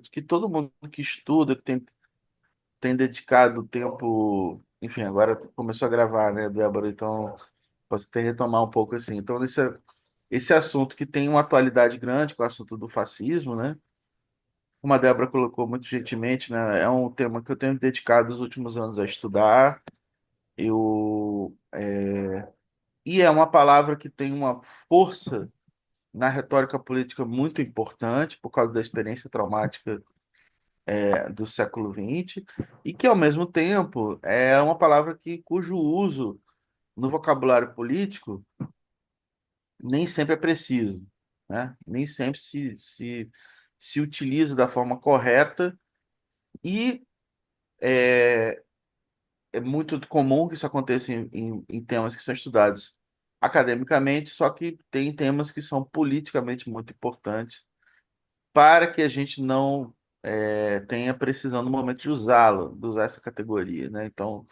que todo mundo que estuda, que tem dedicado tempo, enfim, agora começou a gravar, né, Débora? Então, posso até retomar um pouco assim. Então, esse assunto que tem uma atualidade grande, que é o assunto do fascismo, né? Como a Débora colocou muito gentilmente, né? É um tema que eu tenho dedicado os últimos anos a estudar. E é uma palavra que tem uma força na retórica política muito importante por causa da experiência traumática do século XX e que, ao mesmo tempo, é uma palavra cujo uso no vocabulário político nem sempre é preciso, né? Nem sempre se utiliza da forma correta e é muito comum que isso aconteça em temas que são estudados academicamente, só que tem temas que são politicamente muito importantes para que a gente não tenha precisão no momento de usá-lo, de usar essa categoria, né? Então,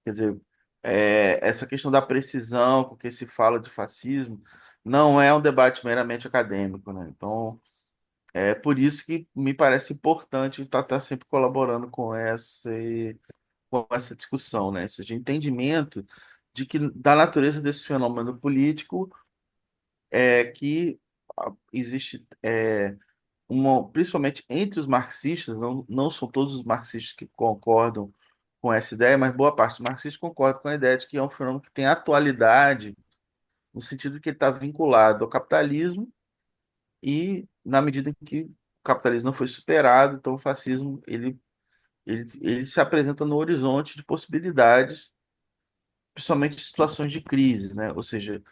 quer dizer, essa questão da precisão com que se fala de fascismo não é um debate meramente acadêmico, né? Então, é por isso que me parece importante estar sempre colaborando com essa discussão, né? Esse entendimento de que da natureza desse fenômeno político que existe principalmente entre os marxistas, não são todos os marxistas que concordam com essa ideia, mas boa parte dos marxistas concorda com a ideia de que é um fenômeno que tem atualidade, no sentido de que ele está vinculado ao capitalismo e, na medida em que o capitalismo não foi superado, então o fascismo ele se apresenta no horizonte de possibilidades, principalmente em situações de crise, né? Ou seja,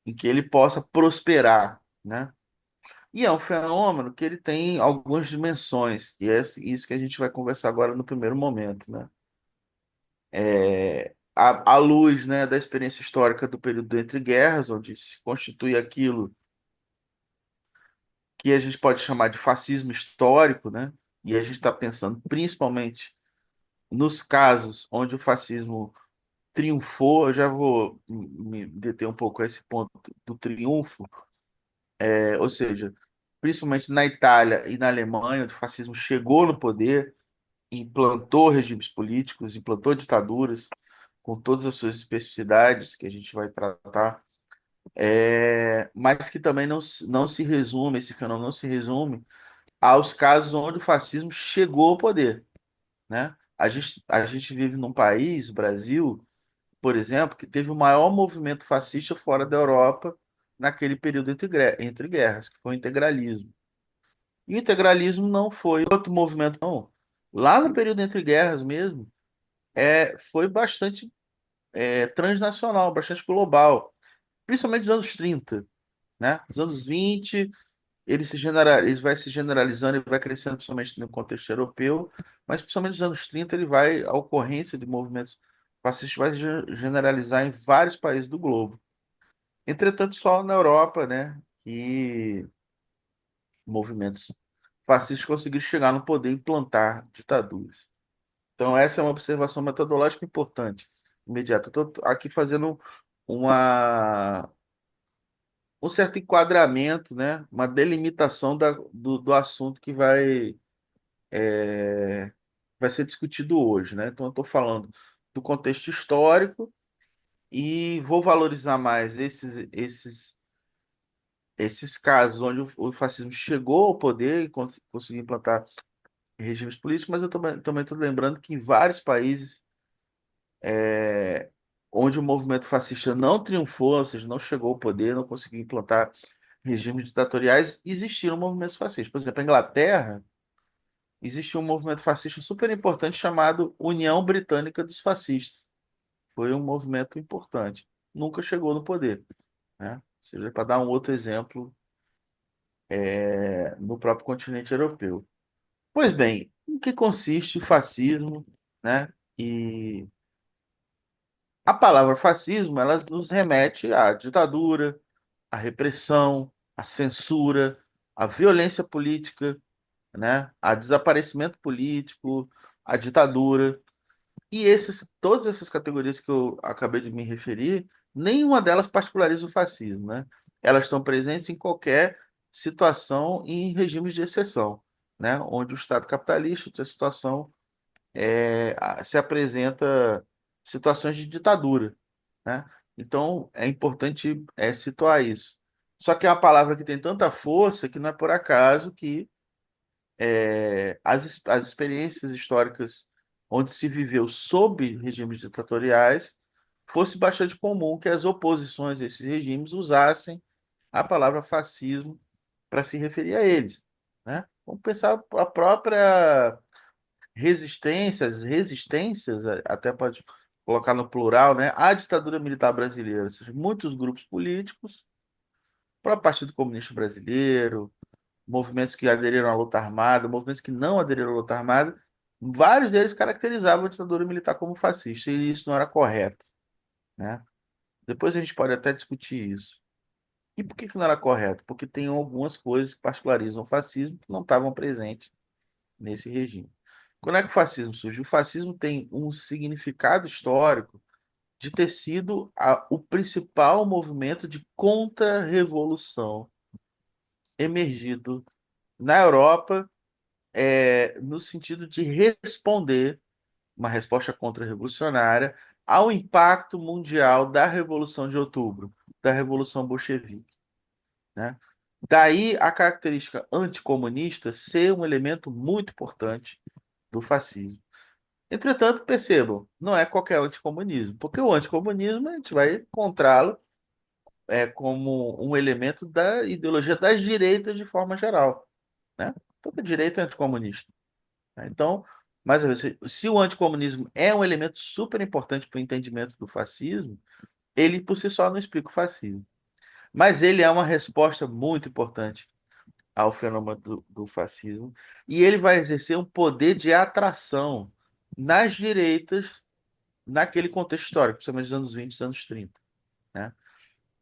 em que ele possa prosperar, né? E é um fenômeno que ele tem algumas dimensões, e é isso que a gente vai conversar agora no primeiro momento, né? À luz, né, da experiência histórica do período entre guerras, onde se constitui aquilo que a gente pode chamar de fascismo histórico, né? E a gente está pensando principalmente nos casos onde o fascismo triunfou. Eu já vou me deter um pouco a esse ponto do triunfo, ou seja, principalmente na Itália e na Alemanha, onde o fascismo chegou no poder, implantou regimes políticos, implantou ditaduras, com todas as suas especificidades que a gente vai tratar, mas que também não se resume, esse fenômeno não se resume aos casos onde o fascismo chegou ao poder, né? A gente vive num país, o Brasil, por exemplo, que teve o maior movimento fascista fora da Europa naquele período entre guerras, que foi o integralismo. E o integralismo não foi outro movimento, não. Lá no período entre guerras mesmo, foi bastante transnacional, bastante global, principalmente nos anos 30, né? Nos anos 20, ele vai se generalizando e vai crescendo, principalmente no contexto europeu, mas principalmente nos anos 30 a ocorrência de movimentos fascistas vai generalizar em vários países do globo. Entretanto, só na Europa, né, que movimentos fascistas conseguiram chegar no poder e implantar ditaduras. Então, essa é uma observação metodológica importante, imediata. Estou aqui fazendo uma, um certo enquadramento, né? Uma delimitação do assunto que vai ser discutido hoje, né? Então, eu estou falando do contexto histórico e vou valorizar mais esses casos onde o fascismo chegou ao poder e conseguiu implantar regimes políticos, mas eu também estou lembrando que em vários países é, onde o movimento fascista não triunfou, ou seja, não chegou ao poder, não conseguiu implantar regimes ditatoriais, existiram movimentos fascistas. Por exemplo, na Inglaterra, existiu um movimento fascista super importante chamado União Britânica dos Fascistas. Foi um movimento importante. Nunca chegou no poder, né? Ou seja, para dar um outro exemplo, no próprio continente europeu. Pois bem, em que consiste o fascismo, né? E a palavra fascismo, ela nos remete à ditadura, à repressão, à censura, à violência política, né? A desaparecimento político, a ditadura. E todas essas categorias que eu acabei de me referir, nenhuma delas particulariza o fascismo, né? Elas estão presentes em qualquer situação e em regimes de exceção. né, onde o Estado capitalista, a situação se apresenta situações de ditadura, né? Então é importante situar isso. Só que é uma palavra que tem tanta força que não é por acaso que as experiências históricas onde se viveu sob regimes ditatoriais fosse bastante comum que as oposições a esses regimes usassem a palavra fascismo para se referir a eles, né? Vamos pensar a própria resistências, até pode colocar no plural, né, à ditadura militar brasileira. Ou seja, muitos grupos políticos, o próprio Partido Comunista Brasileiro, movimentos que aderiram à luta armada, movimentos que não aderiram à luta armada, vários deles caracterizavam a ditadura militar como fascista, e isso não era correto, né? Depois a gente pode até discutir isso. E por que que não era correto? Porque tem algumas coisas que particularizam o fascismo que não estavam presentes nesse regime. Quando é que o fascismo surgiu? O fascismo tem um significado histórico de ter sido o principal movimento de contra-revolução emergido na Europa, no sentido de responder, uma resposta contra-revolucionária, ao impacto mundial da Revolução de Outubro, da Revolução Bolchevique, né? Daí a característica anticomunista ser um elemento muito importante do fascismo. Entretanto, percebam, não é qualquer anticomunismo, porque o anticomunismo a gente vai encontrá-lo como um elemento da ideologia das direitas de forma geral, né? Toda direita é anticomunista, né? Então, mas se o anticomunismo é um elemento super importante para o entendimento do fascismo, ele por si só não explica o fascismo. Mas ele é uma resposta muito importante ao fenômeno do fascismo, e ele vai exercer um poder de atração nas direitas naquele contexto histórico, principalmente dos anos 20 e anos 30, né?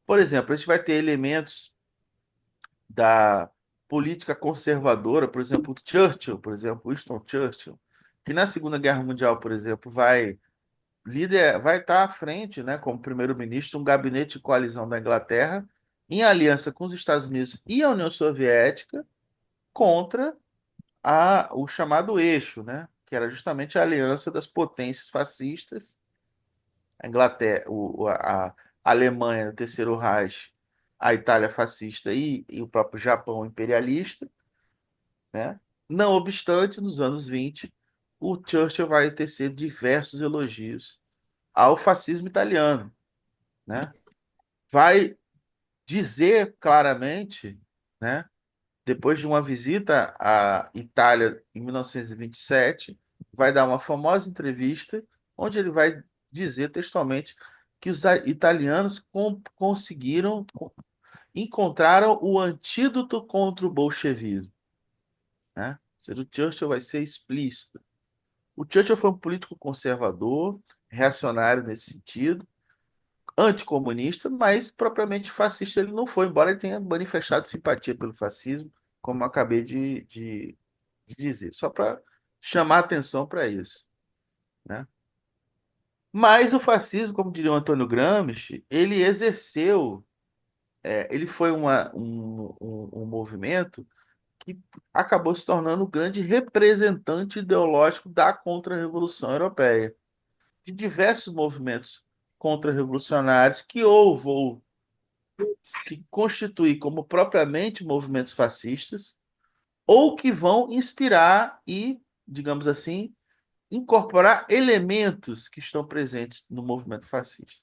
Por exemplo, a gente vai ter elementos da política conservadora, por exemplo, Churchill, por exemplo, Winston Churchill, que na Segunda Guerra Mundial, por exemplo, vai estar à frente, né, como primeiro-ministro, um gabinete de coalizão da Inglaterra, em aliança com os Estados Unidos e a União Soviética, contra o chamado eixo, né, que era justamente a aliança das potências fascistas, a Inglaterra, a Alemanha, o Terceiro Reich, a Itália fascista e o próprio Japão imperialista, né? Não obstante, nos anos 20, o Churchill vai tecer diversos elogios ao fascismo italiano, né? Vai dizer claramente, né, depois de uma visita à Itália em 1927, vai dar uma famosa entrevista onde ele vai dizer textualmente que os italianos conseguiram, encontraram o antídoto contra o bolchevismo, né? Ou seja, o Churchill vai ser explícito. O Churchill foi um político conservador, reacionário nesse sentido, anticomunista, mas propriamente fascista ele não foi, embora ele tenha manifestado simpatia pelo fascismo, como eu acabei de dizer, só para chamar atenção para isso, né? Mas o fascismo, como diria o Antônio Gramsci, ele exerceu, ele foi um movimento que acabou se tornando o grande representante ideológico da contra-revolução europeia, de diversos movimentos contra-revolucionários que ou vão se constituir como propriamente movimentos fascistas, ou que vão inspirar e, digamos assim, incorporar elementos que estão presentes no movimento fascista.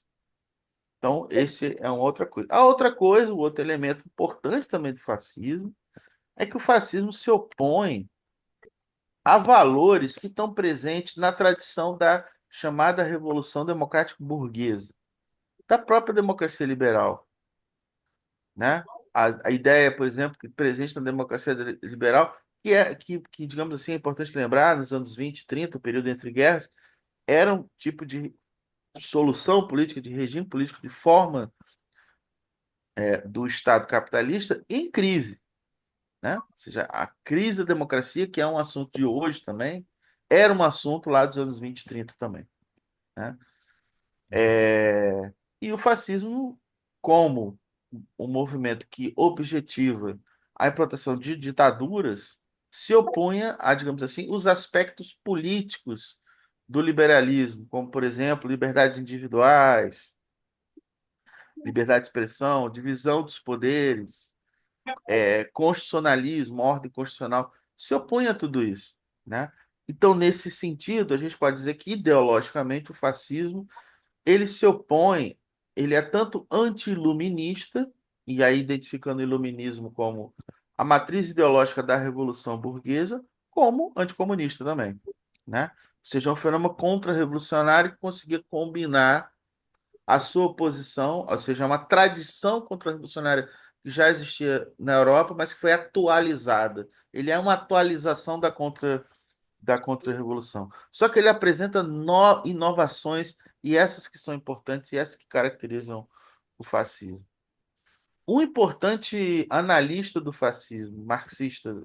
Então, esse é uma outra coisa. A outra coisa, o outro elemento importante também do fascismo, é que o fascismo se opõe a valores que estão presentes na tradição da chamada Revolução Democrática Burguesa, da própria democracia liberal, né? A ideia, por exemplo, que presente na democracia liberal, que, digamos assim, é importante lembrar, nos anos 20, 30, o período entre guerras, era um tipo de solução política, de regime político, de forma do Estado capitalista em crise, né? Ou seja, a crise da democracia, que é um assunto de hoje também, era um assunto lá dos anos 20 e 30 também, né? E o fascismo, como um movimento que objetiva a implantação de ditaduras, se opunha a, digamos assim, os aspectos políticos do liberalismo, como, por exemplo, liberdades individuais, liberdade de expressão, divisão dos poderes, constitucionalismo, ordem constitucional, se opunha a tudo isso, né? Então, nesse sentido, a gente pode dizer que ideologicamente o fascismo ele se opõe, ele é tanto anti-iluminista, e aí identificando o iluminismo como a matriz ideológica da Revolução Burguesa, como anticomunista também, né? Ou seja, é um fenômeno contra-revolucionário que conseguia combinar a sua oposição, ou seja, uma tradição contra-revolucionária que já existia na Europa, mas que foi atualizada. Ele é uma atualização da contra-revolução. Só que ele apresenta inovações, e essas que são importantes, e essas que caracterizam o fascismo. Um importante analista do fascismo, marxista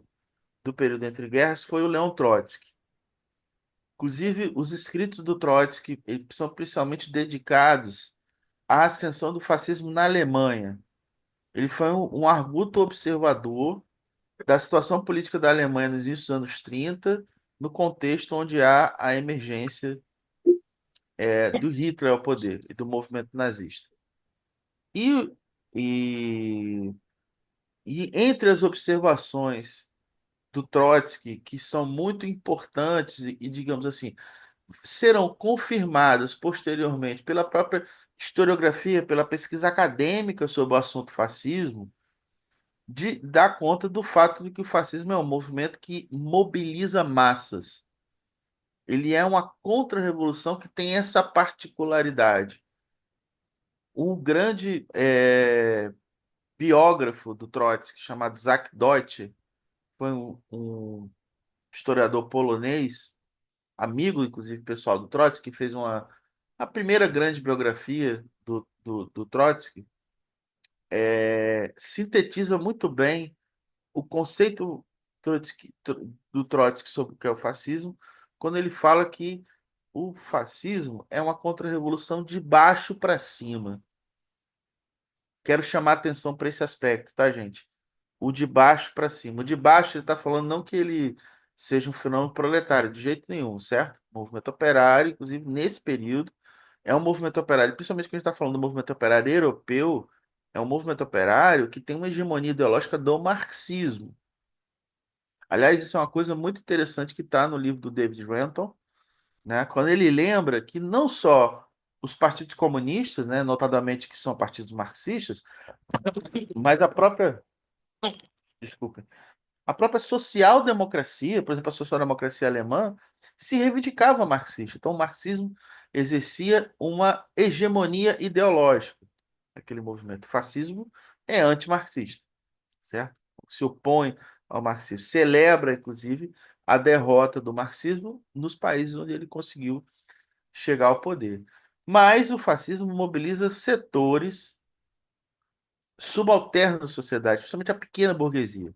do período entre guerras, foi o Leon Trotsky. Inclusive, os escritos do Trotsky são principalmente dedicados à ascensão do fascismo na Alemanha. Ele foi um arguto observador da situação política da Alemanha nos inícios dos anos 30, no contexto onde há a emergência do Hitler ao poder e do movimento nazista. E, e, e entre as observações do Trotsky, que são muito importantes digamos assim, serão confirmadas posteriormente pela própria historiografia, pela pesquisa acadêmica sobre o assunto fascismo, de dar conta do fato de que o fascismo é um movimento que mobiliza massas. Ele é uma contra-revolução que tem essa particularidade. O grande biógrafo do Trotsky, chamado Zach Deutsche, foi um historiador polonês, amigo, inclusive, pessoal do Trotsky, que fez a primeira grande biografia do Trotsky, sintetiza muito bem o conceito do Trotsky sobre o que é o fascismo, quando ele fala que o fascismo é uma contra-revolução de baixo para cima. Quero chamar atenção para esse aspecto, tá, gente? O de baixo para cima. O de baixo, ele está falando não que ele seja um fenômeno proletário, de jeito nenhum, certo? O movimento operário, inclusive nesse período, é um movimento operário, principalmente quando a gente está falando do movimento operário europeu, é um movimento operário que tem uma hegemonia ideológica do marxismo. Aliás, isso é uma coisa muito interessante que está no livro do David Renton, né? Quando ele lembra que não só os partidos comunistas, né, notadamente que são partidos marxistas, mas a própria, desculpa, a própria social-democracia, por exemplo, a social-democracia alemã, se reivindicava marxista. Então, o marxismo exercia uma hegemonia ideológica naquele movimento. O fascismo é antimarxista, certo? Se opõe ao marxismo, celebra, inclusive, a derrota do marxismo nos países onde ele conseguiu chegar ao poder. Mas o fascismo mobiliza setores subalternos da sociedade, principalmente a pequena burguesia.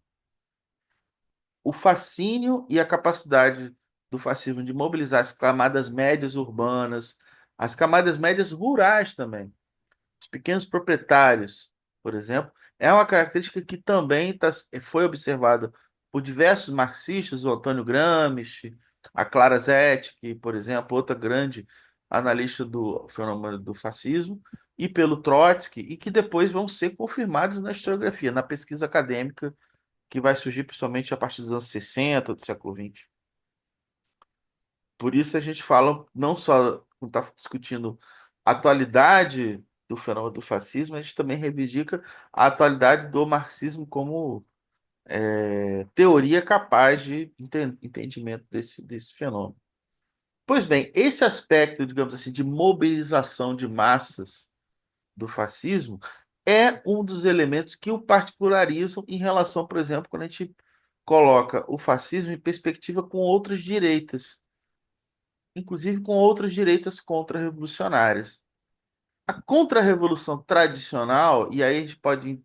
O fascínio e a capacidade do fascismo de mobilizar as camadas médias urbanas, as camadas médias rurais também, os pequenos proprietários, por exemplo, é uma característica que também foi observada por diversos marxistas, o Antônio Gramsci, a Clara Zetkin, por exemplo, outra grande analista do fenômeno do fascismo, e pelo Trotsky, e que depois vão ser confirmados na historiografia, na pesquisa acadêmica que vai surgir principalmente a partir dos anos 60 do século XX. Por isso a gente fala não só quando está discutindo a atualidade do fenômeno do fascismo, a gente também reivindica a atualidade do marxismo como teoria capaz de entendimento desse fenômeno. Pois bem, esse aspecto, digamos assim, de mobilização de massas do fascismo é um dos elementos que o particularizam em relação, por exemplo, quando a gente coloca o fascismo em perspectiva com outras direitas, inclusive com outras direitas contra-revolucionárias. A contra-revolução tradicional, e aí a gente pode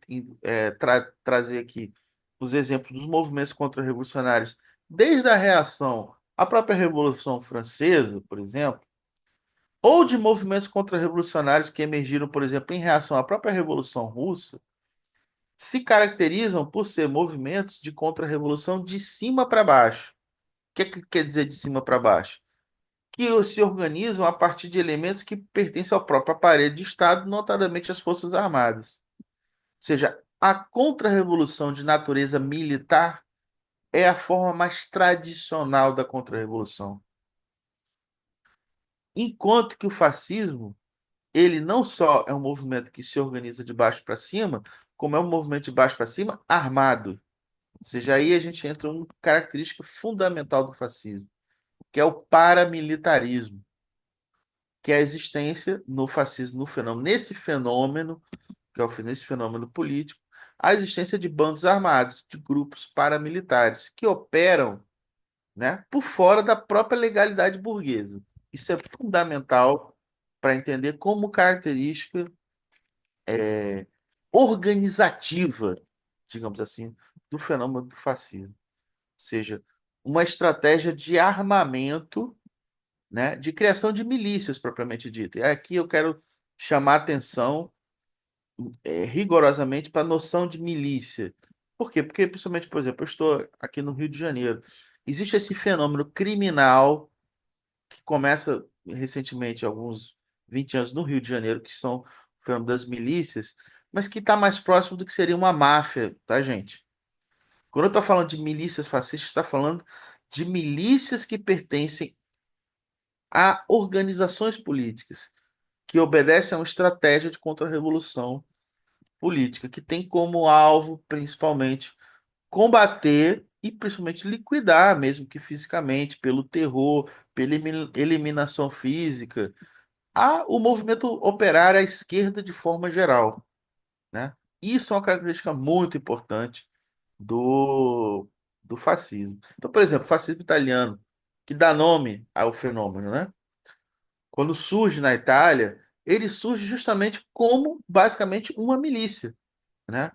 trazer aqui os exemplos dos movimentos contra-revolucionários, desde a reação à própria Revolução Francesa, por exemplo, ou de movimentos contra-revolucionários que emergiram, por exemplo, em reação à própria Revolução Russa, se caracterizam por ser movimentos de contra-revolução de cima para baixo. O que quer dizer de cima para baixo? Que se organizam a partir de elementos que pertencem ao próprio aparelho de Estado, notadamente as Forças Armadas. Ou seja, a contra-revolução de natureza militar é a forma mais tradicional da contra-revolução. Enquanto que o fascismo, ele não só é um movimento que se organiza de baixo para cima, como é um movimento de baixo para cima armado. Ou seja, aí a gente entra em uma característica fundamental do fascismo, que é o paramilitarismo, que é a existência no fascismo, no fenômeno, nesse fenômeno, que é nesse fenômeno político, a existência de bandos armados, de grupos paramilitares, que operam, né, por fora da própria legalidade burguesa. Isso é fundamental para entender como característica organizativa, digamos assim, do fenômeno do fascismo. Ou seja, uma estratégia de armamento, né, de criação de milícias propriamente dita. E aqui eu quero chamar atenção rigorosamente para a noção de milícia. Por quê? Porque, principalmente, por exemplo, eu estou aqui no Rio de Janeiro. Existe esse fenômeno criminal que começa recentemente, alguns 20 anos no Rio de Janeiro, que são o fenômeno das milícias, mas que está mais próximo do que seria uma máfia, tá, gente? Quando eu estou falando de milícias fascistas, está falando de milícias que pertencem a organizações políticas, que obedecem a uma estratégia de contra-revolução política, que tem como alvo, principalmente, combater e principalmente liquidar, mesmo que fisicamente, pelo terror, pela eliminação física, o movimento operário à esquerda de forma geral, né? Isso é uma característica muito importante do, do fascismo. Então, por exemplo, o fascismo italiano, que dá nome ao fenômeno, né? Quando surge na Itália, ele surge justamente como basicamente uma milícia, né?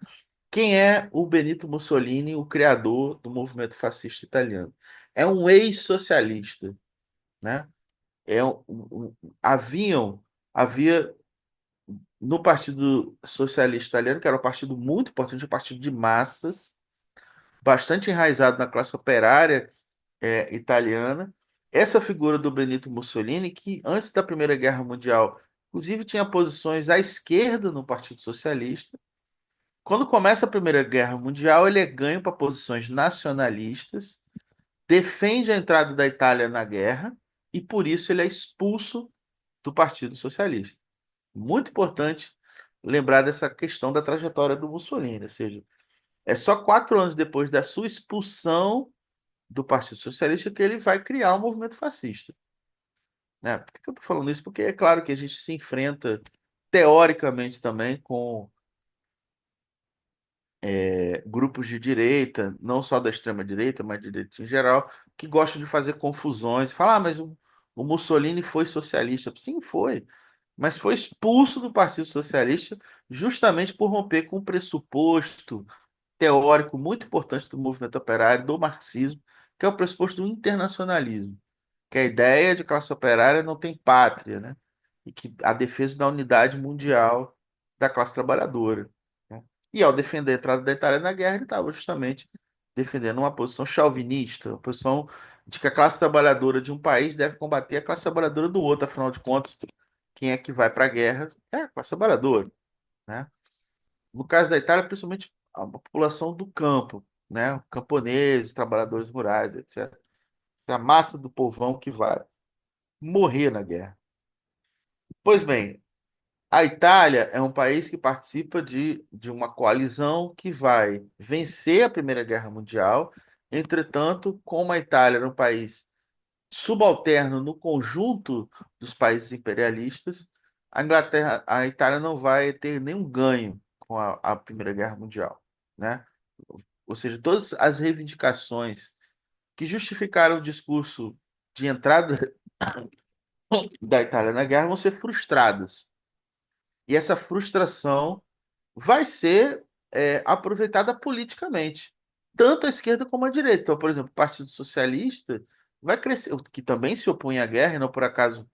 Quem é o Benito Mussolini, o criador do movimento fascista italiano? É um ex-socialista, né? Havia no Partido Socialista Italiano, que era um partido muito importante, um partido de massas, bastante enraizado na classe operária italiana. Essa figura do Benito Mussolini, que antes da Primeira Guerra Mundial, inclusive tinha posições à esquerda no Partido Socialista. Quando começa a Primeira Guerra Mundial, ele é ganho para posições nacionalistas, defende a entrada da Itália na guerra e por isso ele é expulso do Partido Socialista. Muito importante lembrar dessa questão da trajetória do Mussolini, ou seja, é só 4 anos depois da sua expulsão do Partido Socialista que ele vai criar o movimento fascista. Né? Por que eu estou falando isso? Porque é claro que a gente se enfrenta teoricamente também com grupos de direita, não só da extrema direita, mas de direita em geral, que gostam de fazer confusões. Falar, mas o Mussolini foi socialista. Sim, foi, mas foi expulso do Partido Socialista justamente por romper com um pressuposto teórico muito importante do movimento operário, do marxismo, que é o pressuposto do internacionalismo, que a ideia de classe operária não tem pátria, né? E que a defesa da unidade mundial da classe trabalhadora, né? E ao defender a entrada da Itália na guerra, ele estava justamente defendendo uma posição chauvinista, uma posição de que a classe trabalhadora de um país deve combater a classe trabalhadora do outro, afinal de contas, quem é que vai para a guerra é a classe trabalhadora, né? No caso da Itália, principalmente a população do campo, né? Camponeses, trabalhadores rurais, etc. É a massa do povão que vai morrer na guerra. Pois bem, a Itália é um país que participa de uma coalizão que vai vencer a Primeira Guerra Mundial. Entretanto, como a Itália era um país subalterno no conjunto dos países imperialistas, a Itália não vai ter nenhum ganho com a Primeira Guerra Mundial, né? Ou seja, todas as reivindicações que justificaram o discurso de entrada da Itália na guerra vão ser frustradas. E essa frustração vai ser aproveitada politicamente, tanto a esquerda como a direita. Então, por exemplo, o Partido Socialista vai crescer, que também se opõe à guerra, e não por acaso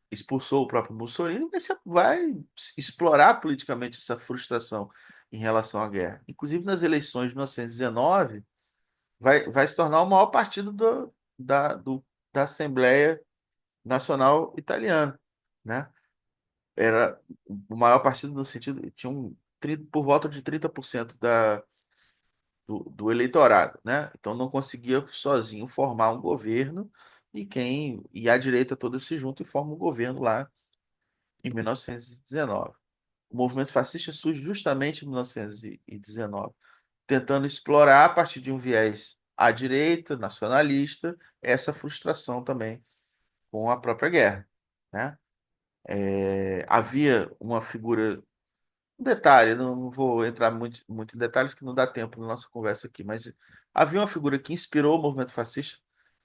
expulsou o próprio Mussolini, vai explorar politicamente essa frustração. em relação à guerra. Inclusive, nas eleições de 1919, vai se tornar o maior partido da Assembleia Nacional Italiana, né? Era o maior partido no sentido, tinha por volta de 30% do eleitorado, né? Então não conseguia sozinho formar um governo e a direita toda se junta e forma um governo lá em 1919. O movimento fascista surge justamente em 1919, tentando explorar a partir de um viés à direita, nacionalista, essa frustração também com a própria guerra, né? Havia uma figura. Um detalhe, não vou entrar muito em detalhes, que não dá tempo na nossa conversa aqui, mas havia uma figura que inspirou o movimento fascista,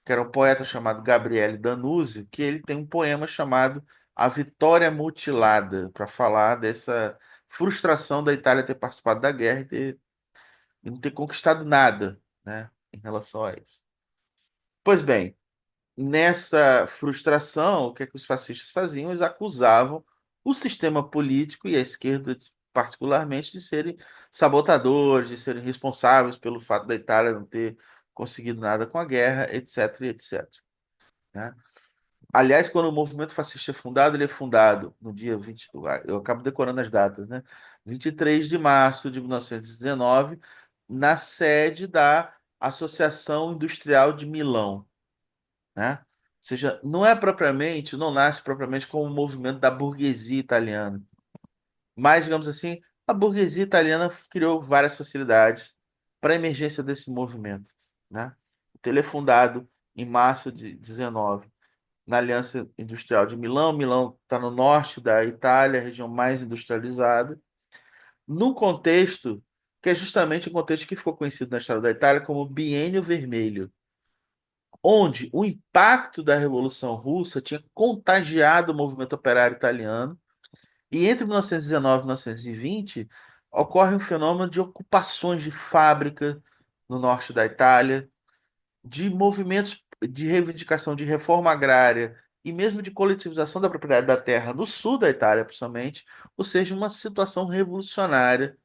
que era um poeta chamado Gabriele D'Annunzio, que ele tem um poema chamado A Vitória Mutilada, para falar dessa frustração da Itália ter participado da guerra e não ter conquistado nada, né, em relação a isso. Pois bem, nessa frustração, o que é que os fascistas faziam? Eles acusavam o sistema político e a esquerda, particularmente, de serem sabotadores, de serem responsáveis pelo fato da Itália não ter conseguido nada com a guerra, etc, etc, né? Aliás, quando o movimento fascista é fundado, ele é fundado no dia 20, eu acabo decorando as datas, né? 23 de março de 1919, na sede da Associação Industrial de Milão, né? Ou seja, não nasce propriamente como um movimento da burguesia italiana, mas, digamos assim, a burguesia italiana criou várias facilidades para a emergência desse movimento, né? Então, ele é fundado em março de 19 na Aliança Industrial de Milão. Milão está no norte da Itália, a região mais industrializada, num contexto que é justamente o contexto que ficou conhecido na história da Itália como Biênio Vermelho, onde o impacto da Revolução Russa tinha contagiado o movimento operário italiano, e entre 1919 e 1920 ocorre um fenômeno de ocupações de fábrica no norte da Itália, de movimentos de reivindicação de reforma agrária e mesmo de coletivização da propriedade da terra no sul da Itália, principalmente, ou seja, uma situação revolucionária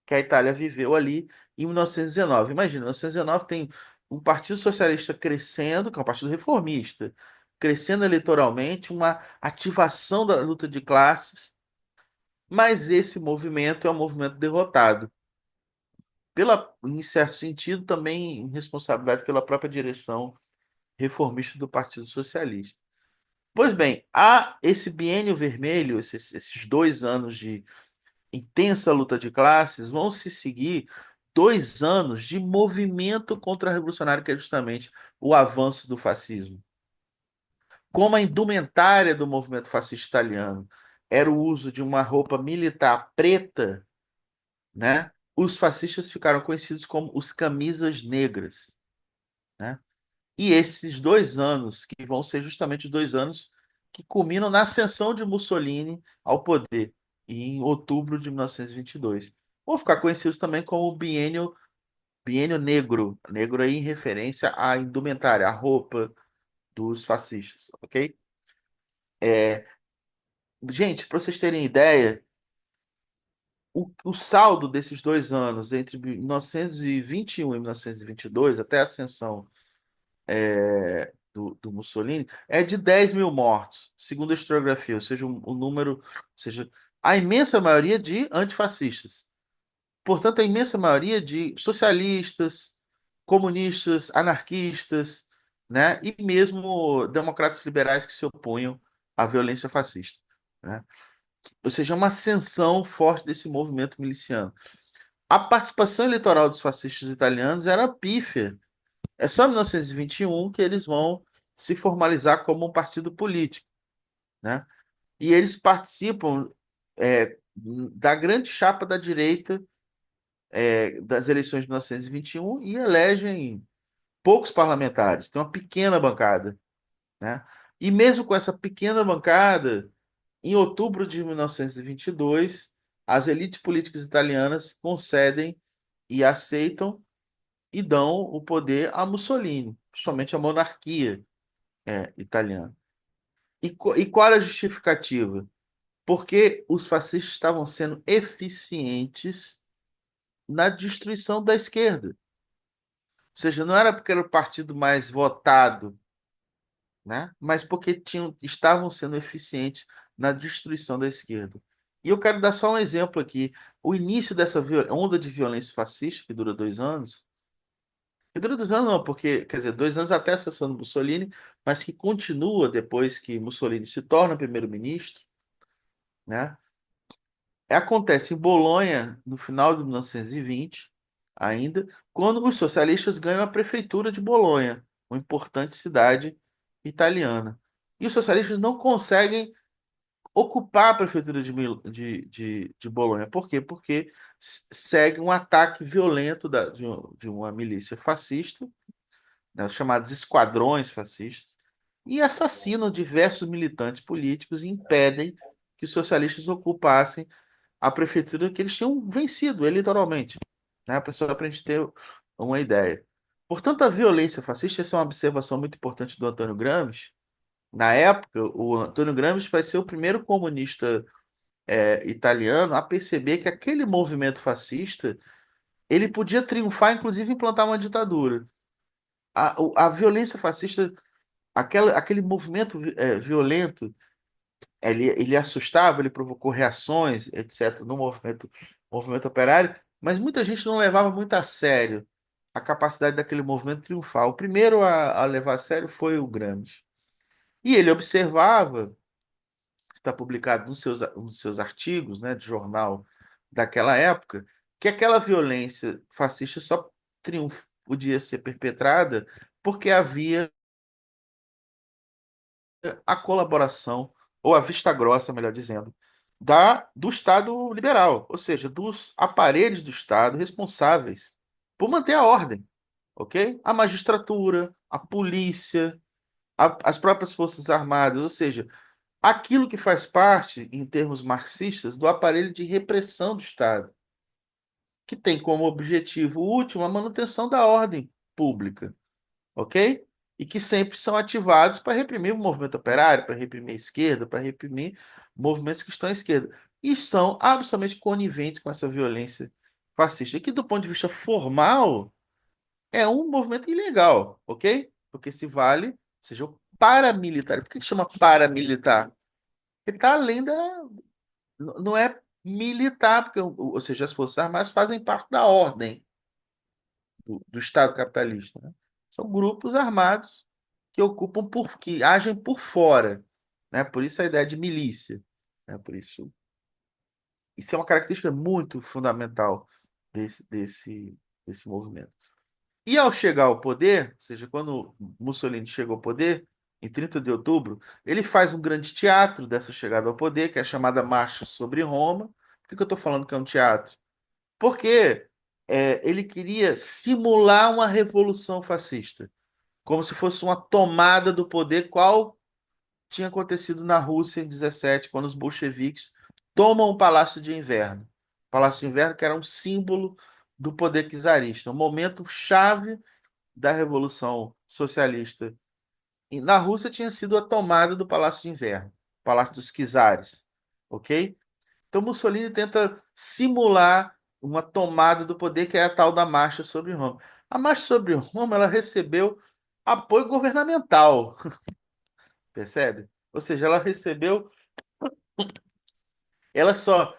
que a Itália viveu ali em 1919. Imagina, em 1919 tem um Partido Socialista crescendo, que é um partido reformista, crescendo eleitoralmente, uma ativação da luta de classes, mas esse movimento é um movimento derrotado. Em certo sentido, também responsabilidade pela própria direção reformista do Partido Socialista. Pois bem, há esse biênio vermelho, esses 2 anos de intensa luta de classes, vão se seguir 2 anos de movimento contra-revolucionário, que é justamente o avanço do fascismo. Como a indumentária do movimento fascista italiano era o uso de uma roupa militar preta, né? Os fascistas ficaram conhecidos como os camisas negras, né? E esses 2 anos, que vão ser justamente os 2 anos que culminam na ascensão de Mussolini ao poder, em outubro de 1922. Vão ficar conhecidos também como o Biênio Negro. Negro aí em referência à indumentária, à roupa dos fascistas, ok? É, gente, para vocês terem ideia, o saldo desses 2 anos, entre 1921 e 1922, até a ascensão do Mussolini, é de 10 mil mortos, segundo a historiografia, ou seja, um número, ou seja, a imensa maioria de antifascistas. Portanto, a imensa maioria de socialistas, comunistas, anarquistas, né, e mesmo democratas liberais que se opunham à violência fascista, né? Ou seja, uma ascensão forte desse movimento miliciano. A participação eleitoral dos fascistas italianos era pífia. É só em 1921 que eles vão se formalizar como um partido político, né? E eles participam da grande chapa da direita das eleições de 1921 e elegem poucos parlamentares, tem uma pequena bancada, né? E mesmo com essa pequena bancada, em outubro de 1922, as elites políticas italianas concedem e aceitam e dão o poder a Mussolini, principalmente a monarquia italiana. E qual era a justificativa? Porque os fascistas estavam sendo eficientes na destruição da esquerda. Ou seja, não era porque era o partido mais votado, né? Mas porque estavam sendo eficientes na destruição da esquerda. E eu quero dar só um exemplo aqui. O início dessa onda de violência fascista, que dura 2 anos, que dura 2 anos não, porque, quer dizer, 2 anos até a sessão do Mussolini, mas que continua depois que Mussolini se torna primeiro-ministro, né? Acontece em Bolonha, no final de 1920, ainda, quando os socialistas ganham a prefeitura de Bolonha, uma importante cidade italiana. E os socialistas não conseguem ocupar a prefeitura de Bolonha. Por quê? Porque segue um ataque violento de uma milícia fascista, né, os chamados esquadrões fascistas, e assassinam diversos militantes políticos e impedem que os socialistas ocupassem a prefeitura que eles tinham vencido eleitoralmente, né? Só para a gente ter uma ideia. Portanto, a violência fascista, essa é uma observação muito importante do Antônio Gramsci. Na época, o Antônio Gramsci vai ser o primeiro comunista italiano a perceber que aquele movimento fascista ele podia triunfar, inclusive implantar uma ditadura. A violência fascista, aquele movimento violento, ele assustava, ele provocou reações, etc., no movimento operário, mas muita gente não levava muito a sério a capacidade daquele movimento triunfar. O primeiro a levar a sério foi o Gramsci. E ele observava, está publicado nos seus artigos, né, de jornal daquela época, que aquela violência fascista só podia ser perpetrada porque havia a colaboração, ou a vista grossa, melhor dizendo, do Estado liberal, ou seja, dos aparelhos do Estado responsáveis por manter a ordem, ok? A magistratura, a polícia, as próprias Forças Armadas, ou seja, aquilo que faz parte, em termos marxistas, do aparelho de repressão do Estado, que tem como objetivo último a manutenção da ordem pública, ok? E que sempre são ativados para reprimir o movimento operário, para reprimir a esquerda, para reprimir movimentos que estão à esquerda. E são absolutamente coniventes com essa violência fascista, que do ponto de vista formal é um movimento ilegal, ok? Porque se vale, ou seja, o paramilitar. Por que chama paramilitar? Porque está além da. Não é militar, porque, ou seja, as Forças Armadas fazem parte da ordem do Estado capitalista, né? São grupos armados que agem por fora, né? Por isso a ideia de milícia, né? Por isso é uma característica muito fundamental desse movimento. E ao chegar ao poder, ou seja, quando Mussolini chegou ao poder, em 30 de outubro, ele faz um grande teatro dessa chegada ao poder, que é a chamada Marcha sobre Roma. Por que eu estou falando que é um teatro? Porque ele queria simular uma revolução fascista, como se fosse uma tomada do poder, qual tinha acontecido na Rússia em 17, quando os bolcheviques tomam o Palácio de Inverno. O Palácio de Inverno que era um símbolo do poder czarista, um momento chave da Revolução Socialista. E na Rússia tinha sido a tomada do Palácio de Inverno, Palácio dos Czares, ok? Então Mussolini tenta simular uma tomada do poder que é a tal da Marcha sobre Roma. A Marcha sobre Roma ela recebeu apoio governamental, percebe? Ou seja, ela só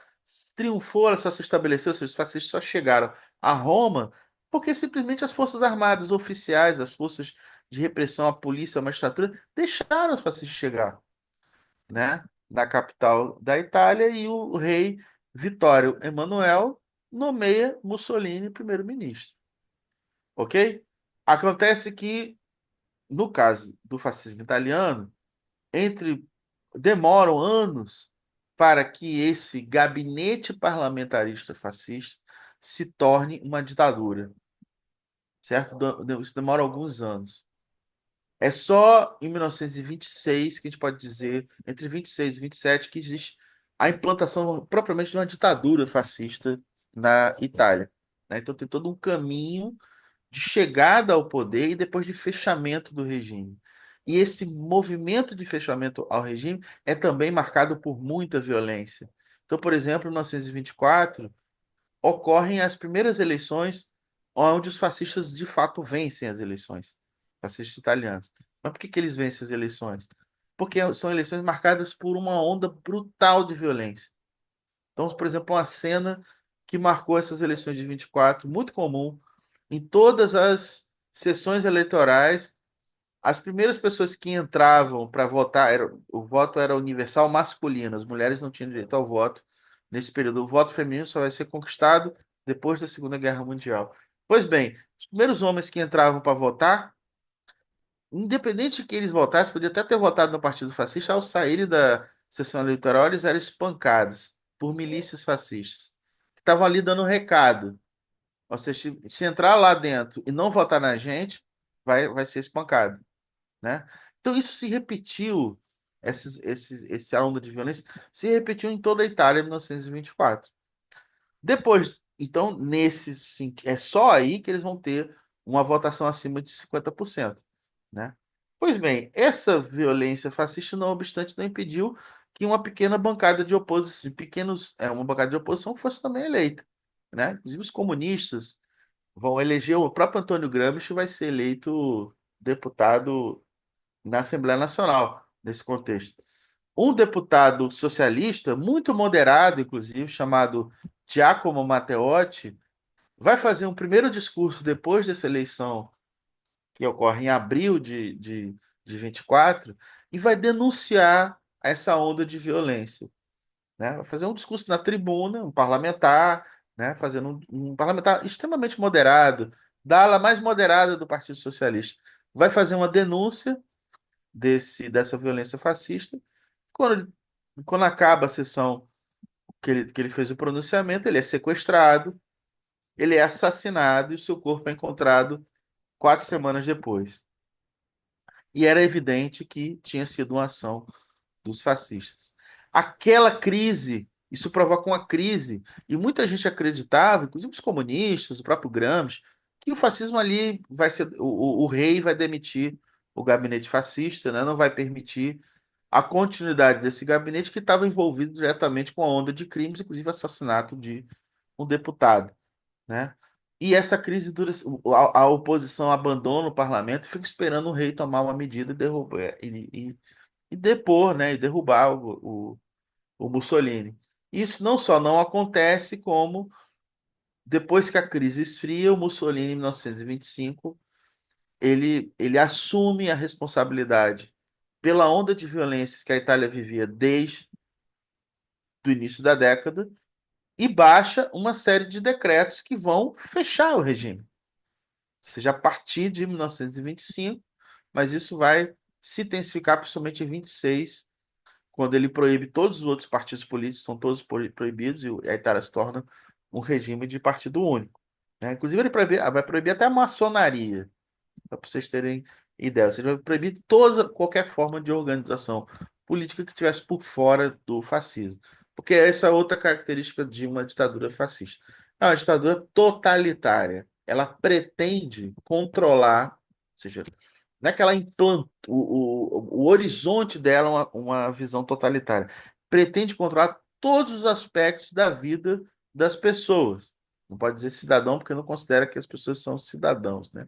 triunfou, ela só se estabeleceu, os fascistas só chegaram a Roma porque simplesmente as forças armadas oficiais, as forças de repressão, a polícia, a magistratura, deixaram os fascistas chegar, né, na capital da Itália e o rei Vittorio Emanuele nomeia Mussolini primeiro-ministro, ok? Acontece que, no caso do fascismo italiano, entre demoram anos para que esse gabinete parlamentarista fascista se torne uma ditadura, certo? Isso demora alguns anos. É só em 1926 que a gente pode dizer, entre 26 e 27, que existe a implantação propriamente de uma ditadura fascista na Itália, né? Então tem todo um caminho de chegada ao poder e depois de fechamento do regime. E esse movimento de fechamento ao regime é também marcado por muita violência. Então, por exemplo, em 1924, ocorrem as primeiras eleições onde os fascistas de fato vencem as eleições, fascistas italianos. Mas por que que eles vencem as eleições? Porque são eleições marcadas por uma onda brutal de violência. Então, por exemplo, uma cena que marcou essas eleições de 24, muito comum, em todas as sessões eleitorais, as primeiras pessoas que entravam para votar, o voto era universal masculino, as mulheres não tinham direito ao voto nesse período. O voto feminino só vai ser conquistado depois da Segunda Guerra Mundial. Pois bem, os primeiros homens que entravam para votar, independente de que eles votassem, podia até ter votado no Partido Fascista, ao saírem da sessão eleitoral, eles eram espancados por milícias fascistas, que estavam ali dando recado. Ou seja, se entrar lá dentro e não votar na gente, vai ser espancado, né? Então isso se repetiu, essa onda de violência se repetiu em toda a Itália em 1924. Depois, então, é só aí que eles vão ter uma votação acima de 50%, né? Pois bem, essa violência fascista, não obstante, não impediu que uma pequena bancada de oposição, uma bancada de oposição fosse também eleita, né? Inclusive os comunistas vão eleger o próprio Antônio Gramsci vai ser eleito deputado na Assembleia Nacional, nesse contexto. Um deputado socialista, muito moderado, inclusive, chamado Giacomo Matteotti, vai fazer um primeiro discurso depois dessa eleição, que ocorre em abril de 24, e vai denunciar essa onda de violência, né? Vai fazer um discurso na tribuna, um parlamentar, né? Fazendo um parlamentar extremamente moderado, da ala mais moderada do Partido Socialista. Vai fazer uma denúncia dessa violência fascista. Quando, quando acaba a sessão que ele fez o pronunciamento, ele é sequestrado, ele é assassinado e o seu corpo é encontrado 4 semanas depois. E era evidente que tinha sido uma ação dos fascistas. Aquela crise, isso provoca uma crise, e muita gente acreditava, inclusive os comunistas, o próprio Gramsci, que o fascismo ali vai ser, o rei vai demitir o gabinete fascista, né? Não vai permitir a continuidade desse gabinete que estava envolvido diretamente com a onda de crimes, inclusive assassinato de um deputado, né? E essa crise dura, a oposição abandona o parlamento, e fica esperando o rei tomar uma medida e derrubar e depor, né, e derrubar o Mussolini. Isso não só não acontece, como depois que a crise esfria, o Mussolini, em 1925, ele assume a responsabilidade pela onda de violências que a Itália vivia desde o início da década e baixa uma série de decretos que vão fechar o regime. Ou seja, a partir de 1925, mas isso vai se intensificar principalmente em 26, quando ele proíbe todos os outros partidos políticos, são todos proibidos, e a Itália se torna um regime de partido único, né? Inclusive, vai proibir até a maçonaria, para vocês terem ideia. Ou seja, vai proibir qualquer forma de organização política que estivesse por fora do fascismo. Porque essa é outra característica de uma ditadura fascista. É uma ditadura totalitária. Ela pretende controlar, ou seja, não é que ela implanta, o horizonte dela é uma visão totalitária. Pretende controlar todos os aspectos da vida das pessoas. Não pode dizer cidadão, porque não considera que as pessoas são cidadãos, né?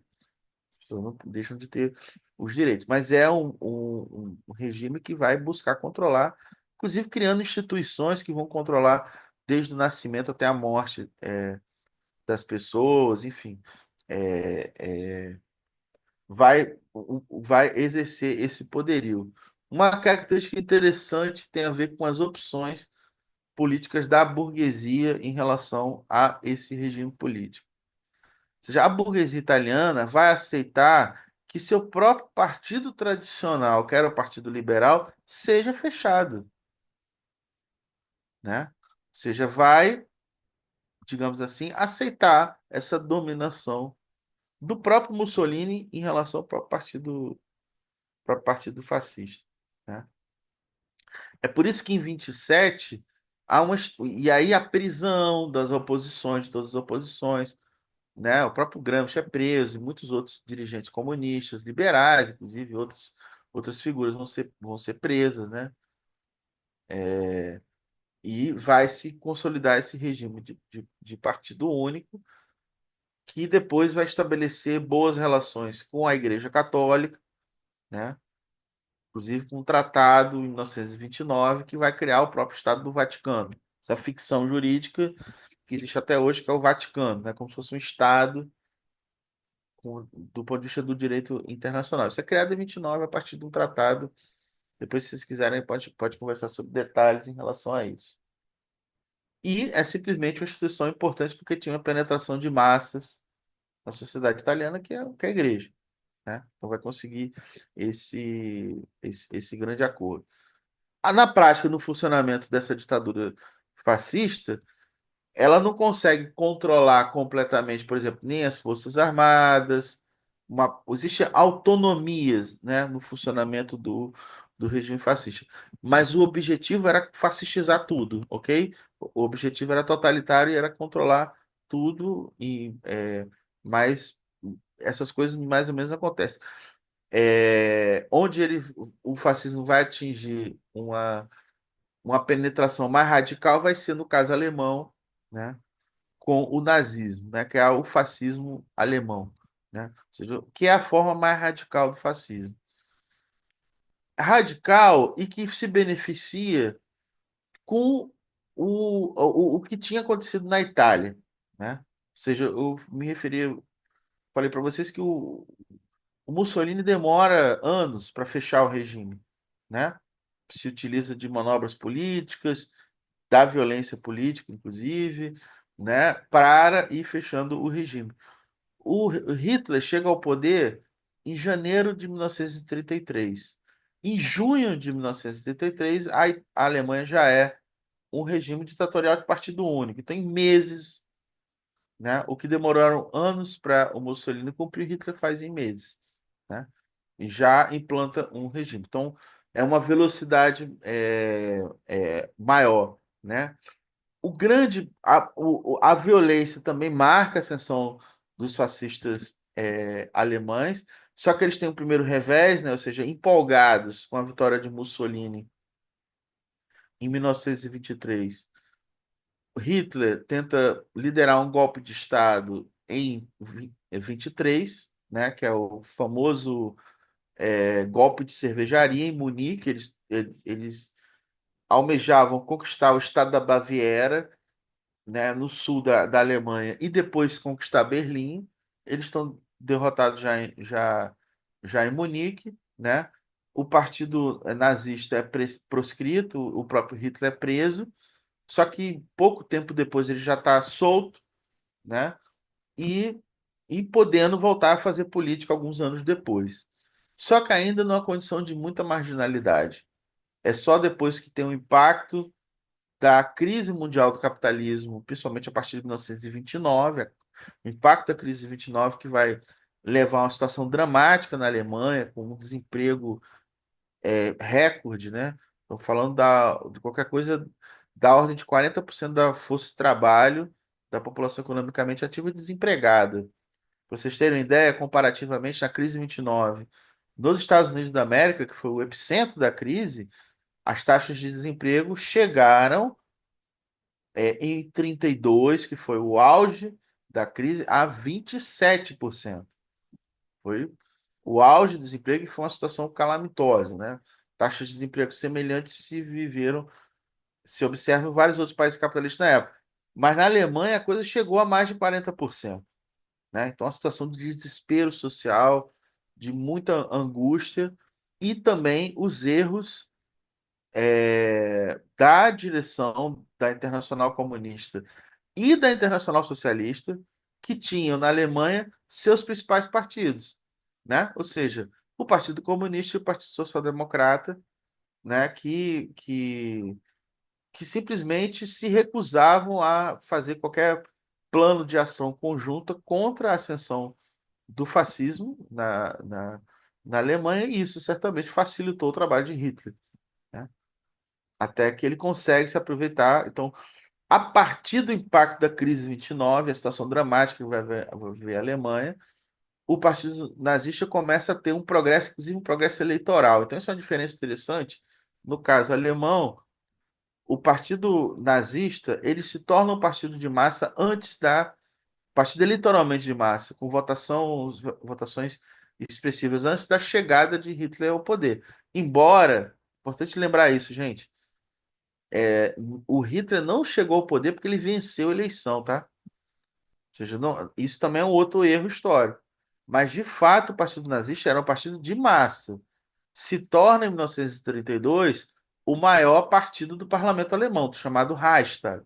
As pessoas não deixam de ter os direitos. Mas é um regime que vai buscar controlar, inclusive criando instituições que vão controlar desde o nascimento até a morte, das pessoas, enfim. É, é, vai exercer esse poderio. Uma característica interessante tem a ver com as opções políticas da burguesia em relação a esse regime político. Ou seja, a burguesia italiana vai aceitar que seu próprio partido tradicional, que era o Partido Liberal, seja fechado, né? Ou seja, vai, digamos assim, aceitar essa dominação do próprio Mussolini em relação ao próprio partido fascista, né? É por isso que em 27 há uma. E aí a prisão das oposições, de todas as oposições, né? O próprio Gramsci é preso, e muitos outros dirigentes comunistas, liberais, inclusive outras figuras vão ser presas, né? E vai se consolidar esse regime de partido único, que depois vai estabelecer boas relações com a Igreja Católica, né? Inclusive com um tratado em 1929 que vai criar o próprio Estado do Vaticano. Essa ficção jurídica que existe até hoje, que é o Vaticano, né? Como se fosse um Estado do ponto de vista do direito internacional. Isso é criado em 29 a partir de um tratado. Depois, se vocês quiserem, pode conversar sobre detalhes em relação a isso. E é simplesmente uma instituição importante porque tinha uma penetração de massas na sociedade italiana, que é a igreja, né? Então vai conseguir esse grande acordo. Na prática, no funcionamento dessa ditadura fascista, ela não consegue controlar completamente, por exemplo, nem as Forças Armadas, existem autonomias, né, no funcionamento do regime fascista. Mas o objetivo era fascistizar tudo, ok? O objetivo era totalitário e era controlar tudo, mas essas coisas mais ou menos acontecem. Onde o fascismo vai atingir uma penetração mais radical vai ser no caso alemão, né? Com o nazismo, né, que é o fascismo alemão, né? Ou seja, que é a forma mais radical do fascismo. Radical e que se beneficia com o que tinha acontecido na Itália, né? Ou seja, eu me referi, falei para vocês que o Mussolini demora anos para fechar o regime, né? Se utiliza de manobras políticas, da violência política, inclusive, né? Para ir fechando o regime. O Hitler chega ao poder em janeiro de 1933. Em junho de 1933, a Alemanha já é um regime ditatorial de partido único. Então, em meses, né, o que demoraram anos para o Mussolini cumprir, Hitler faz em meses, né? E já implanta um regime. Então, é uma velocidade maior, né? A violência também marca a ascensão dos fascistas alemães, só que eles têm o primeiro revés, né? Ou seja, empolgados com a vitória de Mussolini em 1923. Hitler tenta liderar um golpe de Estado em 23, né? Que é o famoso golpe de cervejaria em Munique. Eles almejavam conquistar o estado da Baviera, né, no sul da Alemanha e depois conquistar Berlim. Eles estão derrotados já em Munique, né? O partido nazista é proscrito, o próprio Hitler é preso, só que pouco tempo depois ele já está solto, né? E, e podendo voltar a fazer política alguns anos depois. Só que ainda numa condição de muita marginalidade. É só depois que tem um impacto da crise mundial do capitalismo, principalmente a partir de 1929, o impacto da crise de 29 que vai levar a uma situação dramática na Alemanha, com um desemprego recorde, né? Estou falando de qualquer coisa da ordem de 40% da força de trabalho da população economicamente ativa e desempregada. Para vocês terem uma ideia, comparativamente na crise de 29, nos Estados Unidos da América, que foi o epicentro da crise, as taxas de desemprego chegaram em 32, que foi o auge da crise, a 27%. Foi o auge do desemprego e foi uma situação calamitosa, né? Taxas de desemprego semelhantes se observam em vários outros países capitalistas na época. Mas na Alemanha a coisa chegou a mais de 40%, né? Então, uma situação de desespero social, de muita angústia e também os erros da direção da Internacional Comunista e da Internacional Socialista, que tinham na Alemanha seus principais partidos, né? Ou seja, o Partido Comunista e o Partido Social Democrata, né? Que simplesmente se recusavam a fazer qualquer plano de ação conjunta contra a ascensão do fascismo na Alemanha, e isso certamente facilitou o trabalho de Hitler, né? Até que ele consegue se aproveitar. Então, a partir do impacto da crise de 29, a situação dramática que vai ver a Alemanha, o Partido Nazista começa a ter um progresso, inclusive um progresso eleitoral. Então, isso é uma diferença interessante. No caso alemão, o partido nazista ele se torna um partido de massa antes da partido eleitoralmente de massa, com votações expressivas antes da chegada de Hitler ao poder. Embora, importante lembrar isso, gente, o Hitler não chegou ao poder porque ele venceu a eleição, tá? Ou seja, isso também é um outro erro histórico. Mas, de fato, o Partido Nazista era um partido de massa. Se torna, em 1932, o maior partido do parlamento alemão, chamado Reichstag,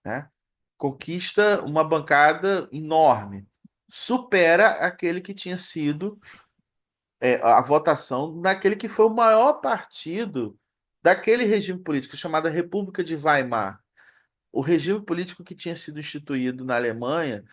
né? Conquista uma bancada enorme. Supera aquele que tinha sido a votação daquele que foi o maior partido daquele regime político, chamado República de Weimar. O regime político que tinha sido instituído na Alemanha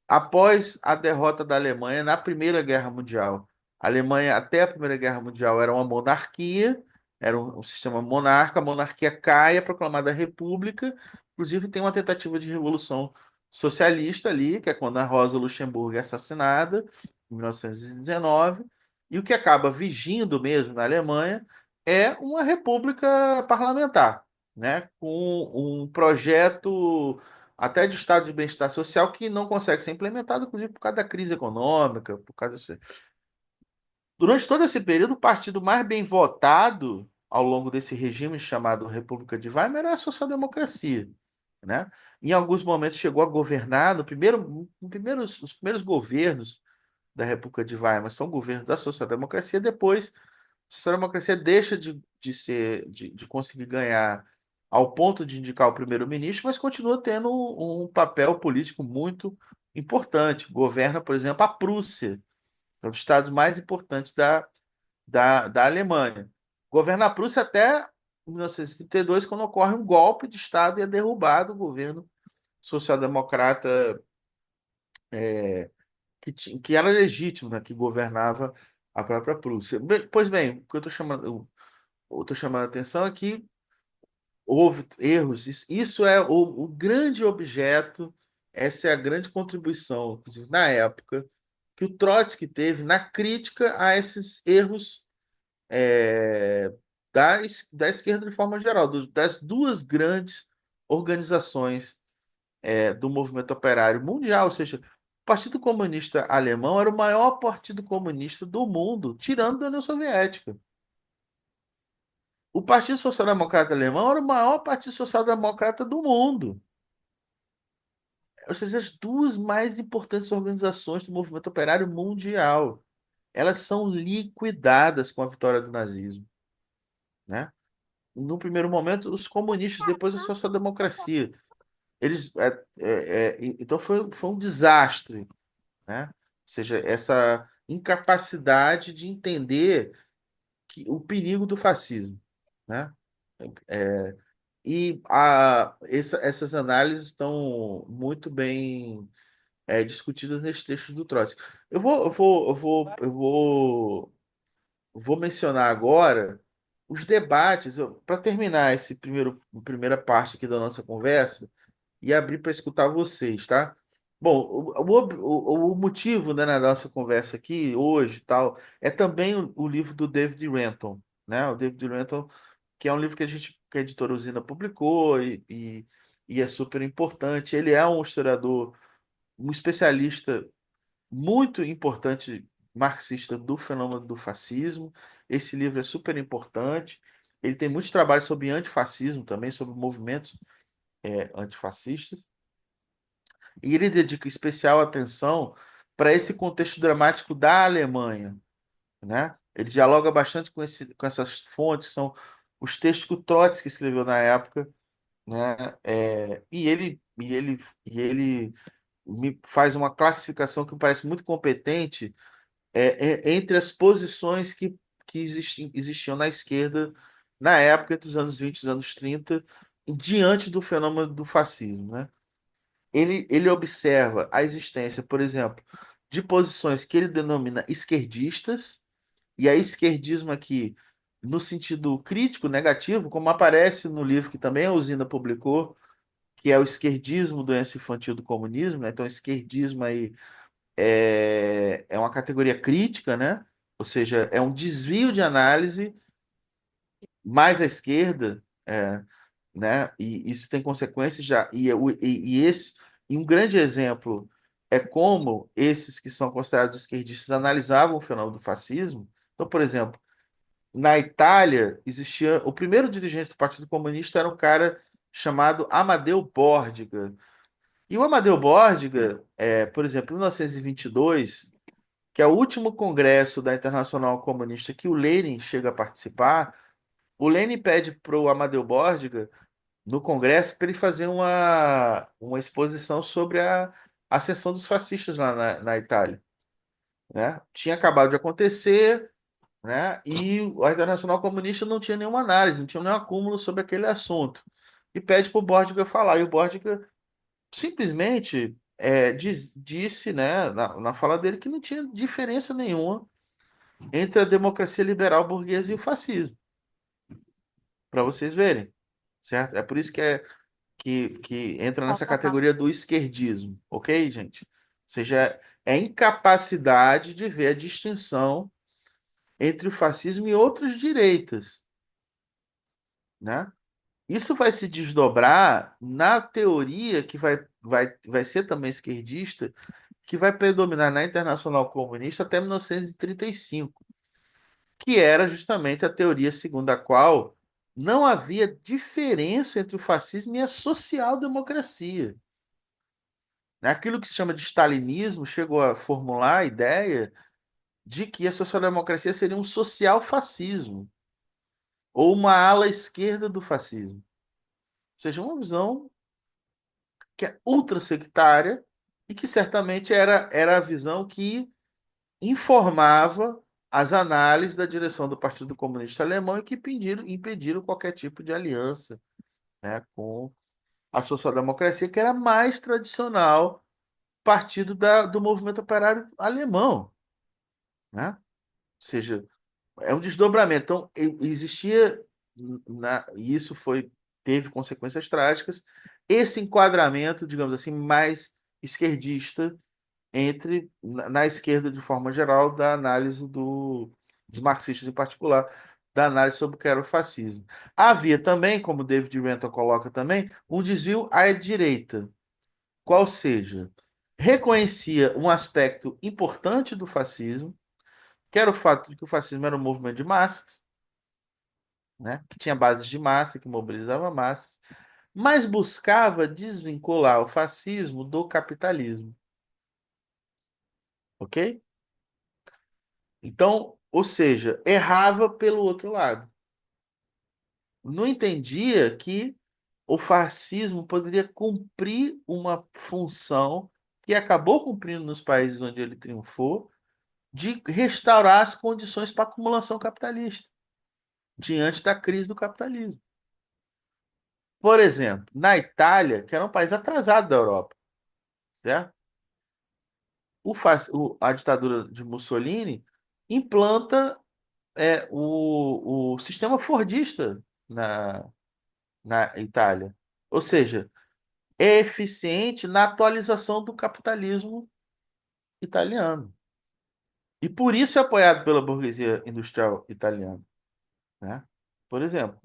após a derrota da Alemanha na Primeira Guerra Mundial. A Alemanha, até a Primeira Guerra Mundial, era uma monarquia, era um sistema monarca, a monarquia cai, é proclamada república, inclusive tem uma tentativa de revolução socialista ali, que é quando a Rosa Luxemburgo é assassinada, em 1919, e o que acaba vigindo mesmo na Alemanha é uma república parlamentar, né, com um projeto até de estado de bem-estar social que não consegue ser implementado, inclusive por causa da crise econômica, por causa disso. Durante todo esse período, o partido mais bem votado ao longo desse regime chamado República de Weimar era a social-democracia, né? Em alguns momentos chegou a governar, os primeiros governos da República de Weimar são governos da social-democracia, depois a social-democracia deixa de conseguir ganhar ao ponto de indicar o primeiro-ministro, mas continua tendo um papel político muito importante. Governa, por exemplo, a Prússia, é um dos estados mais importantes da Alemanha. Governa a Prússia até 1932, quando ocorre um golpe de Estado e é derrubado o governo social-democrata que era legítimo, né, que governava a própria Prússia. Pois bem, o que eu estou chamando a atenção é que houve erros. Isso é o grande objeto, essa é a grande contribuição, inclusive na época, que o Trotsky teve na crítica a esses erros é, da esquerda de forma geral, das duas grandes organizações do movimento operário mundial, ou seja, o Partido Comunista Alemão era o maior partido comunista do mundo, tirando da União Soviética. O Partido Social Democrata Alemão era o maior partido social-democrata do mundo. Ou seja, as duas mais importantes organizações do movimento operário mundial. Elas são liquidadas com a vitória do nazismo, né? No primeiro momento, os comunistas, depois a social-democracia. Então foi um desastre, né? Ou seja, essa incapacidade de entender o perigo do fascismo, né? Essas análises estão muito bem discutidas nesse texto do Trotsky. Eu vou mencionar agora os debates, para terminar primeira parte aqui da nossa conversa e abrir para escutar vocês, tá? Bom, o motivo, né, na nossa conversa aqui hoje, e tal, é também o livro do David Renton, né? O David Renton, que é um livro que a editora Usina publicou e é super importante. Ele é um historiador, um especialista muito importante marxista do fenômeno do fascismo. Esse livro é super importante. Ele tem muitos trabalhos sobre antifascismo também, sobre movimentos antifascistas. E ele dedica especial atenção para esse contexto dramático da Alemanha, né? Ele dialoga bastante com essas fontes, que são os textos que o Trotsky escreveu na época, né? E ele me faz uma classificação que me parece muito competente entre as posições que existiam na esquerda na época dos anos 20 e dos anos 30 diante do fenômeno do fascismo, né? Ele observa a existência, por exemplo, de posições que ele denomina esquerdistas, e a esquerdismo aqui, no sentido crítico, negativo, como aparece no livro que também a Usina publicou, que é o esquerdismo, doença infantil do comunismo, né? Então, esquerdismo aí é uma categoria crítica, né? Ou seja, é um desvio de análise mais à esquerda, né? E isso tem consequências já. E um grande exemplo é como esses que são considerados esquerdistas analisavam o fenômeno do fascismo. Então, por exemplo, na Itália existia o primeiro dirigente do Partido Comunista era um cara chamado Amadeu Bordiga. E o Amadeu Bordiga, por exemplo, em 1922, que é o último congresso da Internacional Comunista que o Lenin chega a participar, o Lenin pede para o Amadeu Bordiga no Congresso para ele fazer uma exposição sobre a ascensão dos fascistas lá na Itália, né? Tinha acabado de acontecer, né? E a Internacional Comunista não tinha nenhuma análise, não tinha nenhum acúmulo sobre aquele assunto. E pede para o Bordiga falar. E o Bordiga simplesmente disse, né, na fala dele, que não tinha diferença nenhuma entre a democracia liberal burguesa e o fascismo, para vocês verem, certo? É por isso que entra nessa categoria do esquerdismo, ok, gente? Ou seja, é a incapacidade de ver a distinção entre o fascismo e outras direitas, né? Isso vai se desdobrar na teoria que vai ser também esquerdista, que vai predominar na Internacional Comunista até 1935, que era justamente a teoria segundo a qual não havia diferença entre o fascismo e a social-democracia. Aquilo que se chama de stalinismo chegou a formular a ideia de que a social-democracia seria um social-fascismo, ou uma ala esquerda do fascismo. Ou seja, uma visão que é ultra-sectária e que certamente era a visão que informava as análises da direção do Partido Comunista Alemão e que impediram qualquer tipo de aliança, né, com a social-democracia, que era mais tradicional partido do movimento operário alemão, né? Ou seja, é um desdobramento. Então, existia, e isso teve consequências trágicas, esse enquadramento, digamos assim, mais esquerdista na esquerda de forma geral da análise dos marxistas em particular, da análise sobre o que era o fascismo. Havia também, como David Renton coloca também, um desvio à direita, qual seja, reconhecia um aspecto importante do fascismo, que era o fato de que o fascismo era um movimento de massas, né, que tinha bases de massa, que mobilizava massas, mas buscava desvincular o fascismo do capitalismo, ok? Então, ou seja, errava pelo outro lado. Não entendia que o fascismo poderia cumprir uma função que acabou cumprindo nos países onde ele triunfou, de restaurar as condições para a acumulação capitalista, diante da crise do capitalismo. Por exemplo, na Itália, que era um país atrasado da Europa, certo? A ditadura de Mussolini implanta o sistema fordista na Itália. Ou seja, é eficiente na atualização do capitalismo italiano. E por isso é apoiado pela burguesia industrial italiana, né? Por exemplo,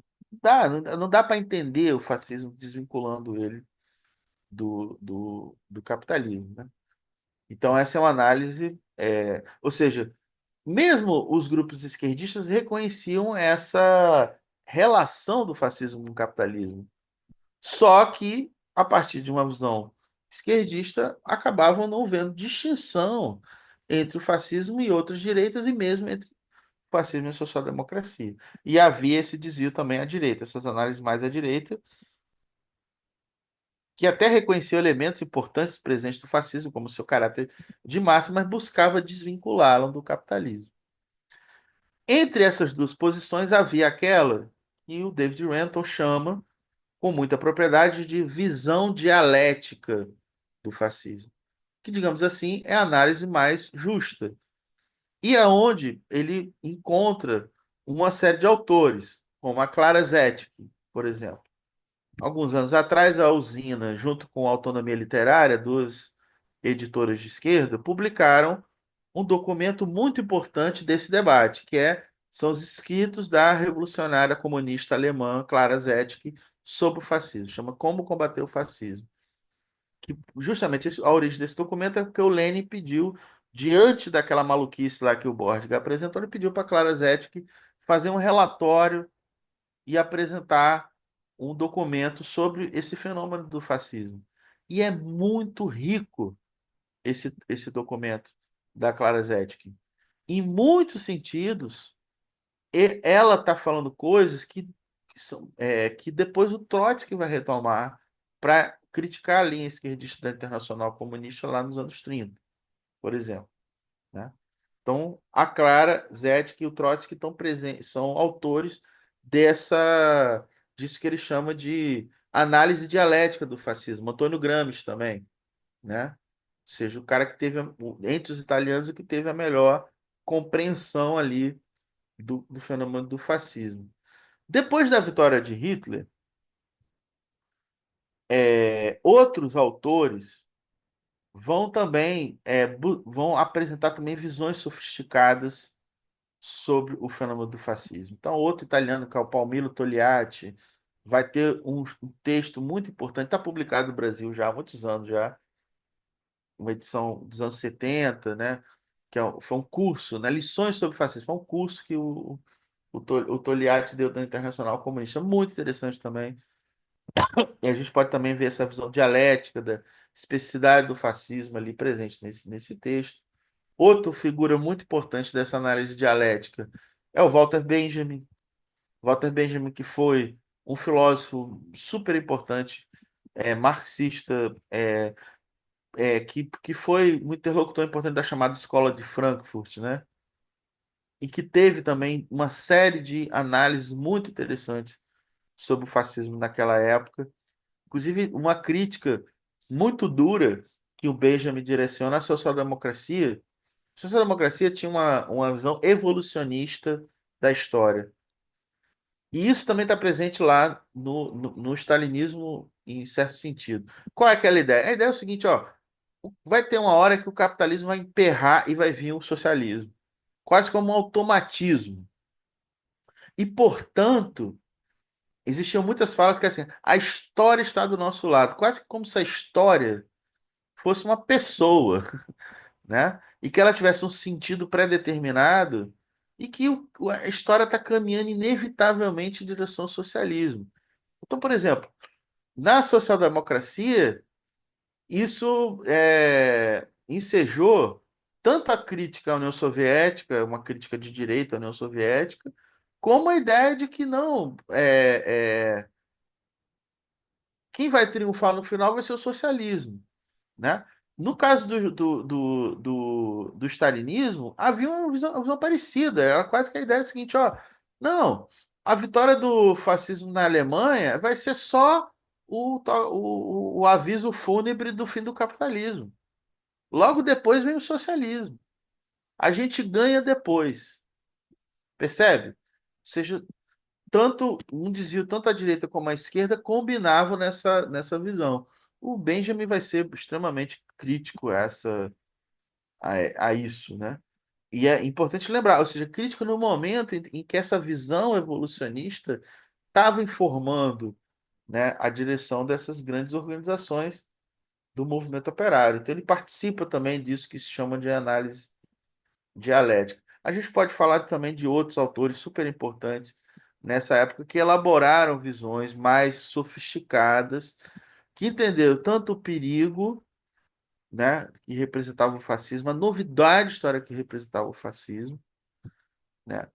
não dá para entender o fascismo desvinculando ele do capitalismo, né? Então, essa é uma análise, ou seja, mesmo os grupos esquerdistas reconheciam essa relação do fascismo com o capitalismo. Só que, a partir de uma visão esquerdista, acabavam não vendo distinção entre o fascismo e outras direitas, e mesmo entre o fascismo e a social-democracia. E havia esse desvio também à direita, essas análises mais à direita, que até reconheciam elementos importantes presentes do fascismo, como seu caráter de massa, mas buscava desvinculá-lo do capitalismo. Entre essas duas posições havia aquela que o David Renton chama, com muita propriedade, de visão dialética do fascismo, que, digamos assim, é a análise mais justa. E é onde ele encontra uma série de autores, como a Clara Zetkin, por exemplo. Alguns anos atrás, a Usina, junto com a Autonomia Literária, duas editoras de esquerda, publicaram um documento muito importante desse debate, são os escritos da revolucionária comunista alemã Clara Zetkin, sobre o fascismo, chama Como Combater o Fascismo. Que justamente a origem desse documento é porque o Lenin pediu, diante daquela maluquice lá que o Borges apresentou, ele pediu para Clara Zetkin fazer um relatório e apresentar um documento sobre esse fenômeno do fascismo. E é muito rico esse documento da Clara Zetkin. Em muitos sentidos, ela está falando coisas que depois o Trotsky vai retomar para criticar a linha esquerdista da Internacional Comunista lá nos anos 30, por exemplo, né? Então, a Clara Zetkin e o Trotsky estão presentes, são autores disso que ele chama de análise dialética do fascismo. Antônio Gramsci também, né? Ou seja, o cara que teve, entre os italianos, o que teve a melhor compreensão ali do fenômeno do fascismo. Depois da vitória de Hitler, outros autores vão também vão apresentar também visões sofisticadas sobre o fenômeno do fascismo. Então, outro italiano, que é o Palmiro Togliatti, vai ter um texto muito importante, está publicado no Brasil já há muitos anos já, uma edição dos anos 70, né? Foi um curso, né? Lições sobre fascismo. Foi um curso que o Togliatti deu da Internacional Comunista. Muito interessante também. E a gente pode também ver essa visão dialética da especificidade do fascismo ali presente nesse texto. Outra figura muito importante dessa análise dialética é o Walter Benjamin. Walter Benjamin, que foi um filósofo super importante, marxista, que foi um interlocutor importante da chamada Escola de Frankfurt, né? E que teve também uma série de análises muito interessantes sobre o fascismo naquela época. Inclusive, uma crítica muito dura que o Benjamin direciona à social-democracia. A social-democracia tinha uma visão evolucionista da história. E isso também está presente lá no stalinismo, em certo sentido. Qual é aquela ideia? A ideia é o seguinte, ó, vai ter uma hora que o capitalismo vai emperrar e vai vir o socialismo, quase como um automatismo. E, portanto, existiam muitas falas que assim, a história está do nosso lado, quase como se a história fosse uma pessoa, né? E que ela tivesse um sentido pré-determinado e que a história está caminhando inevitavelmente em direção ao socialismo. Então, por exemplo, na social-democracia, isso ensejou tanto a crítica à União Soviética, uma crítica de direita à União Soviética, como a ideia de que não, quem vai triunfar no final vai ser o socialismo, né? No caso do stalinismo, havia uma visão parecida. Era quase que a ideia seguinte, ó, não, a vitória do fascismo na Alemanha vai ser só o aviso fúnebre do fim do capitalismo. Logo depois vem o socialismo. A gente ganha depois, percebe? Ou seja, tanto um desvio, tanto a direita como a esquerda combinavam nessa visão. O Benjamin vai ser extremamente crítico a isso, né? E é importante lembrar, ou seja, crítico no momento em que essa visão evolucionista estava informando, né, a direção dessas grandes organizações do movimento operário. Então ele participa também disso que se chama de análise dialética. A gente pode falar também de outros autores super importantes nessa época que elaboraram visões mais sofisticadas, que entenderam tanto o perigo, né, que representava o fascismo, a novidade histórica que representava o fascismo, né,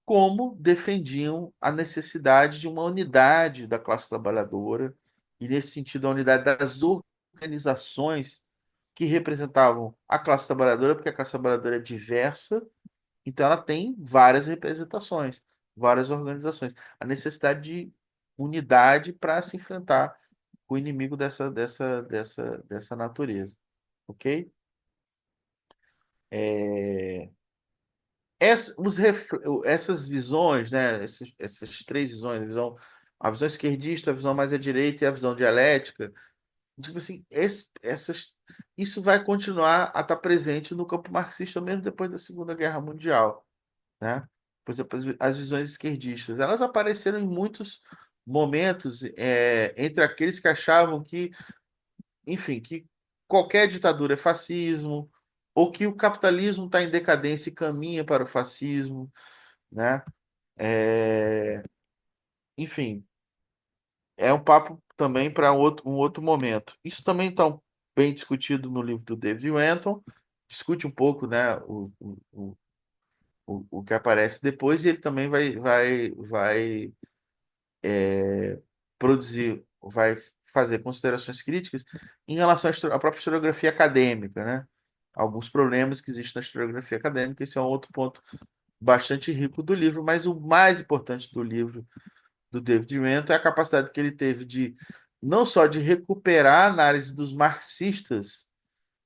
como defendiam a necessidade de uma unidade da classe trabalhadora, e nesse sentido a unidade das organizações que representavam a classe trabalhadora, porque a classe trabalhadora é diversa, então ela tem várias representações, várias organizações. A necessidade de unidade para se enfrentar o inimigo dessa natureza, ok? É, essas visões, né? Essas três visões, a visão esquerdista, a visão mais à direita e a visão dialética, tipo assim, isso vai continuar a estar presente no campo marxista mesmo depois da Segunda Guerra Mundial, né? Por exemplo, as visões esquerdistas, elas apareceram em muitos momentos entre aqueles que achavam que, enfim, que qualquer ditadura é fascismo, ou que o capitalismo está em decadência e caminha para o fascismo, né? É, enfim, é um papo também para um outro momento. Isso também está bem discutido no livro do David Wenton, discute um pouco, né, o que aparece depois, e ele também vai produzir, vai fazer considerações críticas em relação à própria historiografia acadêmica, né? Alguns problemas que existem na historiografia acadêmica, esse é um outro ponto bastante rico do livro, mas o mais importante do livro do David Wenton é a capacidade que ele teve de não só de recuperar a análise dos marxistas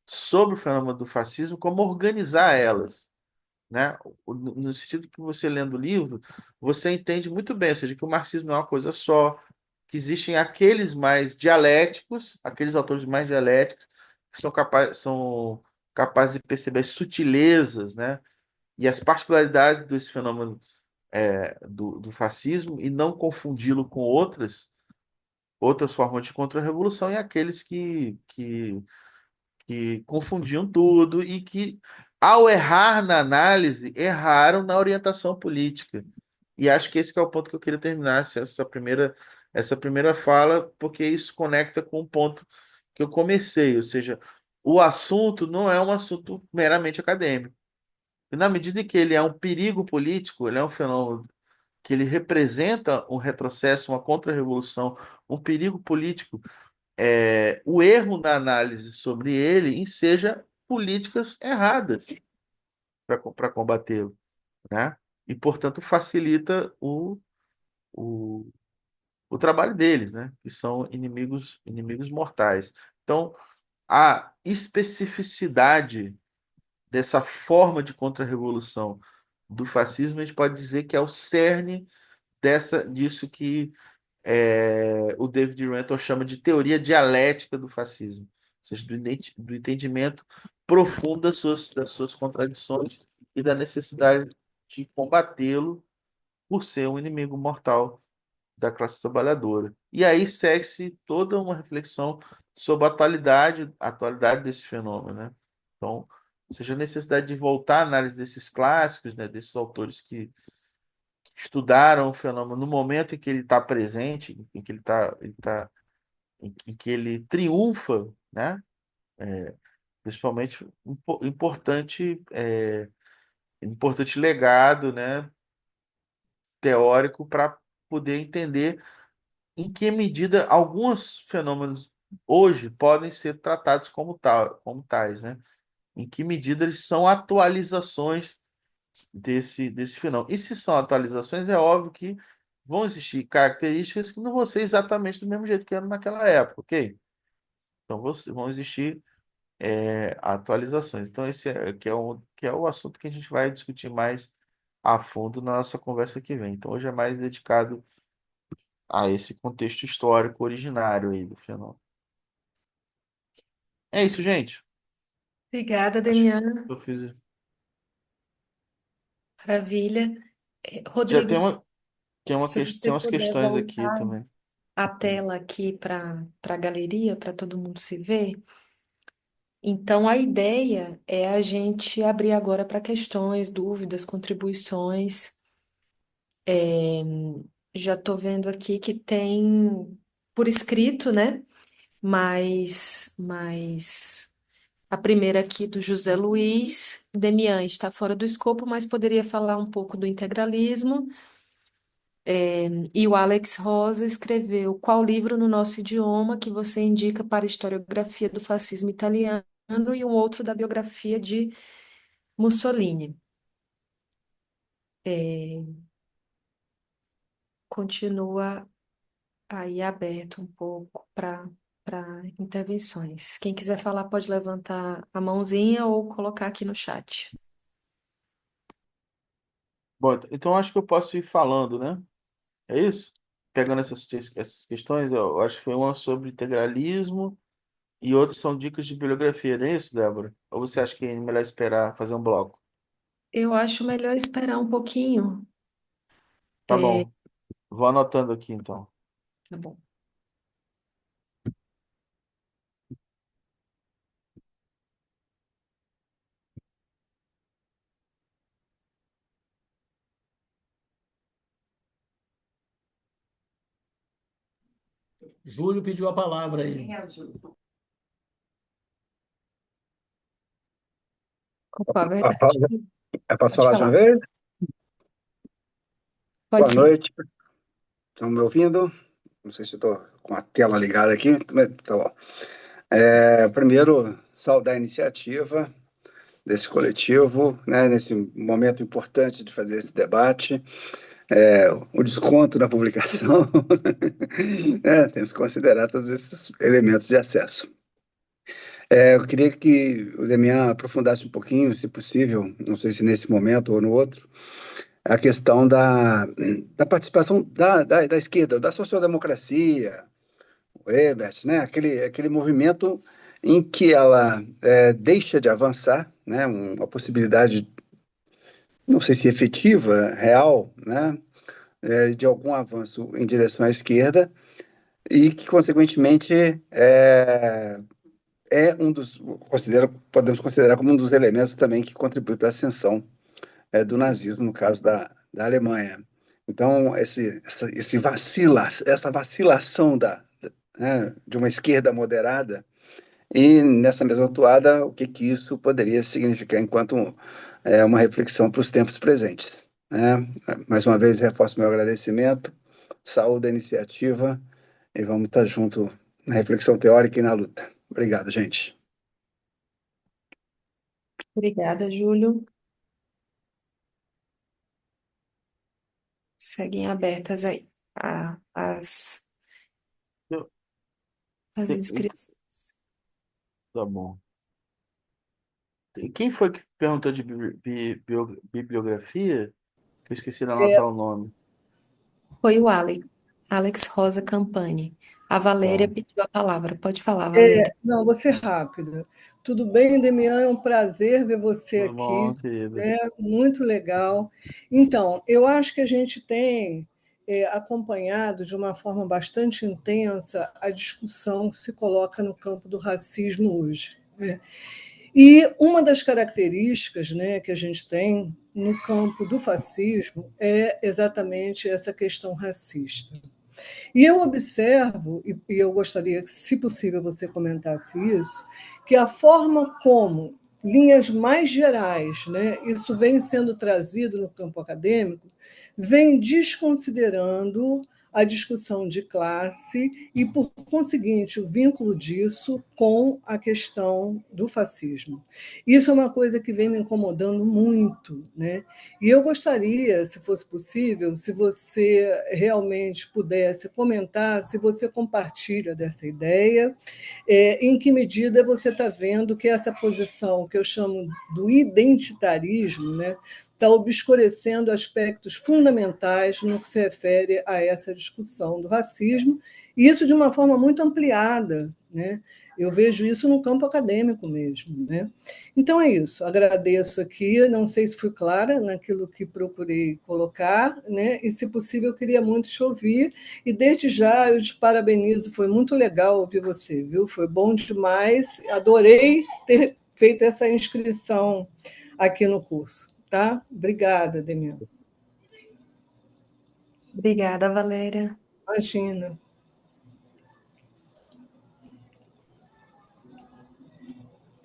sobre o fenômeno do fascismo, como organizar elas, né? No sentido que você lendo o livro, você entende muito bem, ou seja, que o marxismo não é uma coisa só, que existem aqueles mais dialéticos, aqueles autores mais dialéticos, que são capazes de perceber as sutilezas, né? E as particularidades desse fenômeno do fascismo e não confundi-lo com outras formas de contra-revolução, e aqueles que confundiam tudo e que, ao errar na análise, erraram na orientação política. E acho que esse que é o ponto que eu queria terminar essa primeira fala, porque isso conecta com o ponto que eu comecei, ou seja, o assunto não é um assunto meramente acadêmico. E na medida em que ele é um perigo político, ele é um fenômeno que ele representa um retrocesso, uma contra-revolução, um perigo político, o erro na análise sobre ele enseja políticas erradas para combatê-lo, né? E, portanto, facilita o, o trabalho deles, né? Que são inimigos mortais. Então, a especificidade dessa forma de contra-revolução do fascismo, a gente pode dizer que é o cerne disso que o David Renton chama de teoria dialética do fascismo, ou seja, do entendimento profundo das suas contradições e da necessidade de combatê-lo por ser um inimigo mortal da classe trabalhadora. E aí segue-se toda uma reflexão sobre a atualidade desse fenômeno, né? Então, ou seja, a necessidade de voltar à análise desses clássicos, né, desses autores que estudaram o fenômeno no momento em que ele está presente, em que em que ele triunfa, né? Principalmente importante, importante legado, né? Teórico para poder entender em que medida alguns fenômenos hoje podem ser tratados como tais, né? Em que medida eles são atualizações desse fenômeno. E se são atualizações, é óbvio que vão existir características que não vão ser exatamente do mesmo jeito que eram naquela época, ok? Então vão existir atualizações. Então esse que é o assunto que a gente vai discutir mais a fundo na nossa conversa que vem. Então hoje é mais dedicado a esse contexto histórico originário aí do fenômeno. É isso, gente. Obrigada, Acho que Demiana. eu fiz. Maravilha. Já Rodrigo, se tem você umas puder questões aqui voltar também. a tela aqui para a galeria, para todo mundo se ver. Então, a ideia é a gente abrir agora para questões, dúvidas, contribuições. É, já estou vendo aqui que tem por escrito, né? Mas a primeira aqui do José Luiz. Demian está fora do escopo, mas poderia falar um pouco do integralismo. E o Alex Rosa escreveu: Qual livro no nosso idioma que você indica para a historiografia do fascismo italiano e um outro da biografia de Mussolini? É, continua aí aberto um pouco para intervenções. Quem quiser falar pode levantar a mãozinha ou colocar aqui no chat. Bom, então acho que eu posso ir falando, né? É isso? Pegando essas questões, eu acho que foi uma sobre integralismo e outras são dicas de bibliografia, não é isso, Débora? Ou você acha que é melhor esperar fazer um bloco? Eu acho melhor esperar um pouquinho. Tá É, bom, vou anotando aqui então. Tá bom. Júlio pediu a palavra aí. Opa, Posso verdade. falar posso Pode falar de uma falar. vez? Pode Boa sim. noite. Estão me ouvindo? Não sei se estou com a tela ligada aqui, mas tá bom. Primeiro, saudar a iniciativa desse coletivo, né, nesse momento importante de fazer esse debate. O desconto na publicação, né, temos que considerar todos esses elementos de acesso. Eu queria que o Demian aprofundasse um pouquinho, se possível, não sei se nesse momento ou no outro, a questão da participação da esquerda, da social-democracia, o Ebert, né? Aquele movimento em que ela deixa de avançar, né? Uma possibilidade, não sei se efetiva, real, né? De algum avanço em direção à esquerda e que, consequentemente, é um dos, podemos considerar como um dos elementos também que contribui para a ascensão do nazismo, no caso da Alemanha. Então, essa vacilação né, de uma esquerda moderada, e nessa mesma toada, o que isso poderia significar enquanto uma reflexão para os tempos presentes. Né? Mais uma vez, reforço meu agradecimento, saúde a iniciativa, e vamos estar junto na reflexão teórica e na luta. Obrigado, gente. Obrigada, Júlio. Seguem abertas aí Eu- as te- eu- inscrições. Tá bom. Quem foi que perguntou de bibliografia? Que eu esqueci de anotar o nome. Foi o Alex Rosa Campani. A Valéria Tá. pediu a palavra. Pode falar, Valéria. Não, vou ser rápida. Tudo bem, Demian? É um prazer ver você Tudo aqui, bom, querido? né? Muito legal. Então, eu acho que a gente tem acompanhado de uma forma bastante intensa a discussão que se coloca no campo do racismo hoje, né? E uma das características, né, que a gente tem no campo do fascismo é exatamente essa questão racista. E eu observo, e eu gostaria que, se possível, você comentasse isso, que a forma como, linhas mais gerais, né, isso vem sendo trazido no campo acadêmico, vem desconsiderando a discussão de classe e, por conseguinte, o vínculo disso com a questão do fascismo. Isso é uma coisa que vem me incomodando muito, né? E eu gostaria, se fosse possível, se você realmente pudesse comentar, se você compartilha dessa ideia, em que medida você está vendo que essa posição que eu chamo do identitarismo, né, está obscurecendo aspectos fundamentais no que se refere a essa discussão do racismo, e isso de uma forma muito ampliada, né? Eu vejo isso no campo acadêmico mesmo, né? Então é isso. Agradeço aqui. Não sei se fui clara naquilo que procurei colocar, né? E, se possível, eu queria muito te ouvir. E desde já eu te parabenizo. Foi muito legal ouvir você, viu? Foi bom demais. Adorei ter feito essa inscrição aqui no curso, tá? Obrigada, Demian. Obrigada, Valéria. Imagina.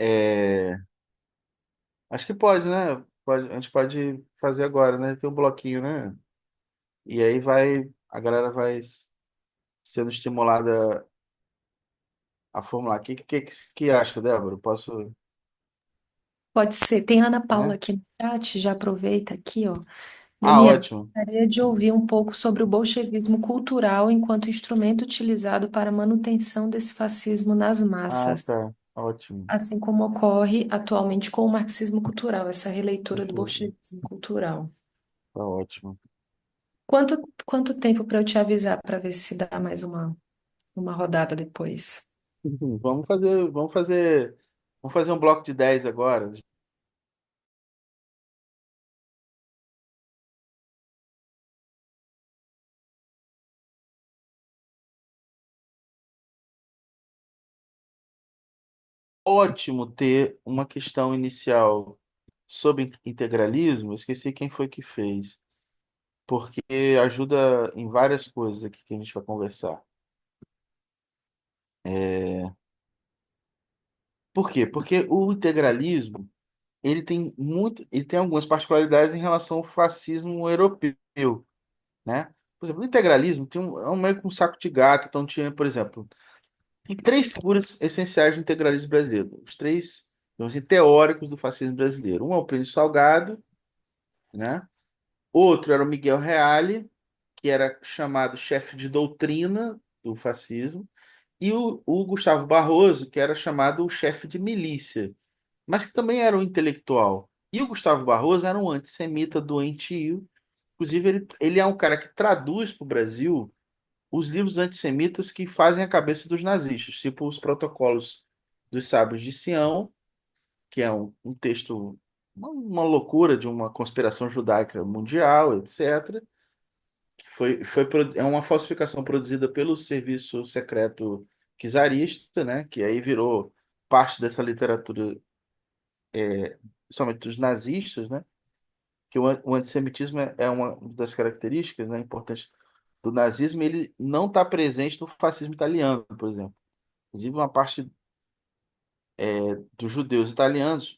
É, acho que pode, né? A gente pode fazer agora, né? Tem um bloquinho, né? E aí a galera vai sendo estimulada a formular. Que acha, Débora? Posso, Pode ser. Tem Ana Paula né? aqui no chat, já aproveita aqui, ó. Ah, Demian, ótimo. gostaria de ouvir um pouco sobre o bolchevismo cultural enquanto instrumento utilizado para a manutenção desse fascismo nas Ah, massas, tá. Ótimo. assim como ocorre atualmente com o marxismo cultural, essa releitura do Perfeito. bolchevismo cultural. Tá ótimo. Quanto tempo para eu te avisar para ver se dá mais uma rodada depois? Vamos fazer um bloco de 10 agora. ótimo ter uma questão inicial sobre integralismo. Eu esqueci quem foi que fez, porque ajuda em várias coisas aqui que a gente vai conversar. É, por quê? Porque o integralismo ele tem algumas particularidades em relação ao fascismo europeu, né? Por exemplo, o integralismo é um meio que um saco de gato. Então tinha, por exemplo, tem três figuras essenciais do integralismo brasileiro, os três, vamos dizer, teóricos do fascismo brasileiro. Um é o Plínio Salgado, né? Outro era o Miguel Reale, que era chamado chefe de doutrina do fascismo, e o Gustavo Barroso, que era chamado o chefe de milícia, mas que também era um intelectual. E o Gustavo Barroso era um antissemita doentio. Inclusive, ele é um cara que traduz para o Brasil os livros antissemitas que fazem a cabeça dos nazistas, tipo os Protocolos dos Sábios de Sião, que é um texto, uma loucura de uma conspiração judaica mundial, etc. É uma falsificação produzida pelo serviço secreto czarista, né? Que aí virou parte dessa literatura, principalmente dos nazistas, né? Que o antissemitismo é uma das características, né, importantes do nazismo. Ele não está presente no fascismo italiano, por exemplo. Inclusive, uma parte dos judeus italianos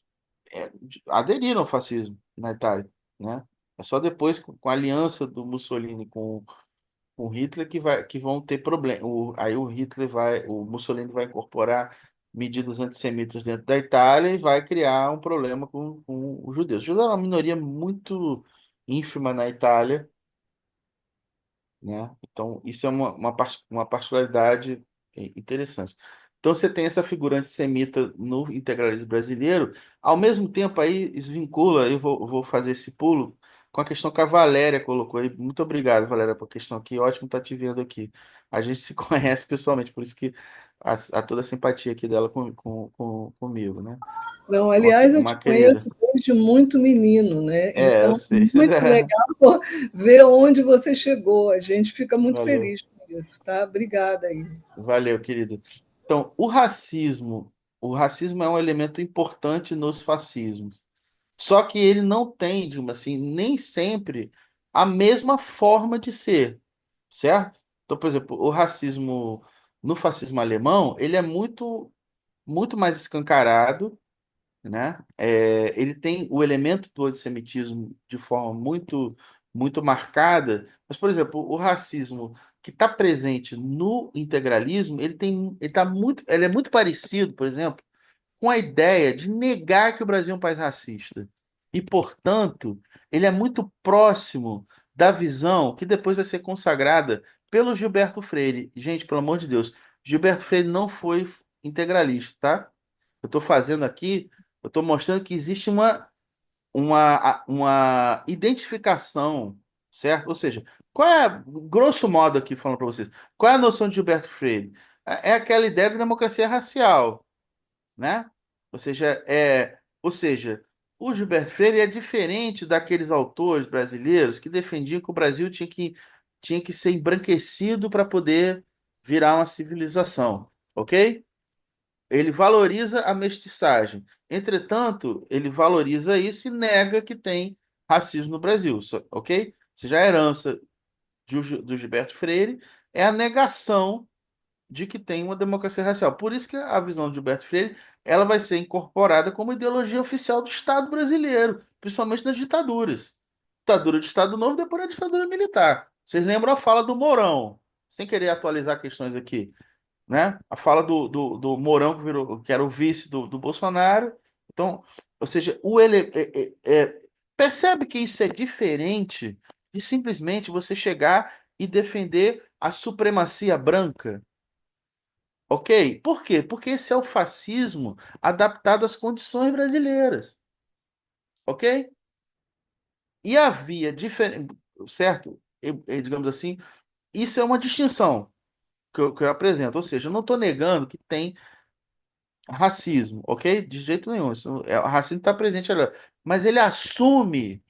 aderiram ao fascismo na Itália, né? É só depois, com a aliança do Mussolini com Hitler, que vão ter problema. Aí o Mussolini vai incorporar medidas antissemitas dentro da Itália e vai criar um problema com os judeus. Os judeus é uma minoria muito ínfima na Itália, né? Então, isso é uma particularidade interessante. Então, você tem essa figura antissemita no integralismo brasileiro, ao mesmo tempo aí isso vincula, vou fazer esse pulo, com a questão que a Valéria colocou aí. Muito obrigado, Valéria, por questão aqui. Ótimo estar te vendo aqui. A gente se conhece pessoalmente, por isso que há toda a simpatia aqui dela comigo, né? Não, aliás, eu te Uma querida. conheço desde muito menino, né? Eu Então, sei. muito legal ver onde você chegou. A gente fica muito Valeu. feliz com isso, tá? Obrigada aí. Valeu, querido. Então, o racismo é um elemento importante nos fascismos. Só que ele não tem, digamos assim, nem sempre a mesma forma de ser, certo? Então, por exemplo, o racismo no fascismo alemão, ele é muito mais escancarado, né? Ele tem o elemento do antissemitismo de forma muito marcada, mas, por exemplo, o racismo que está presente no integralismo, ele é muito parecido, por exemplo, com a ideia de negar que o Brasil é um país racista. E, portanto, ele é muito próximo da visão que depois vai ser consagrada pelo Gilberto Freire. Gente, pelo amor de Deus, Gilberto Freire não foi integralista, tá? Eu estou fazendo aqui, eu estou mostrando que existe uma identificação, certo? Ou seja, grosso modo aqui falando para vocês, qual é a noção de Gilberto Freire? É aquela ideia da democracia racial, né? Ou seja, o Gilberto Freire é diferente daqueles autores brasileiros que defendiam que o Brasil tinha que ser embranquecido para poder virar uma civilização, ok? Ele valoriza a mestiçagem. Entretanto, ele valoriza isso e nega que tem racismo no Brasil, ok? Ou seja, a herança do Gilberto Freire é a negação de que tem uma democracia racial. Por isso que a visão de Gilberto Freire ela vai ser incorporada como ideologia oficial do Estado brasileiro, principalmente nas ditaduras. Ditadura de Estado Novo, depois da ditadura militar. Vocês lembram a fala do Mourão? Sem querer atualizar questões aqui, né? A fala do Mourão, que era o vice do Bolsonaro. Então, ou seja, percebe que isso é diferente de simplesmente você chegar e defender a supremacia branca. Ok? Por quê? Porque esse é o fascismo adaptado às condições brasileiras. Ok? E havia diferente, certo? Digamos assim, isso é uma distinção que eu apresento. Ou seja, eu não estou negando que tem racismo, ok? De jeito nenhum. O racismo está presente ali. Mas ele assume,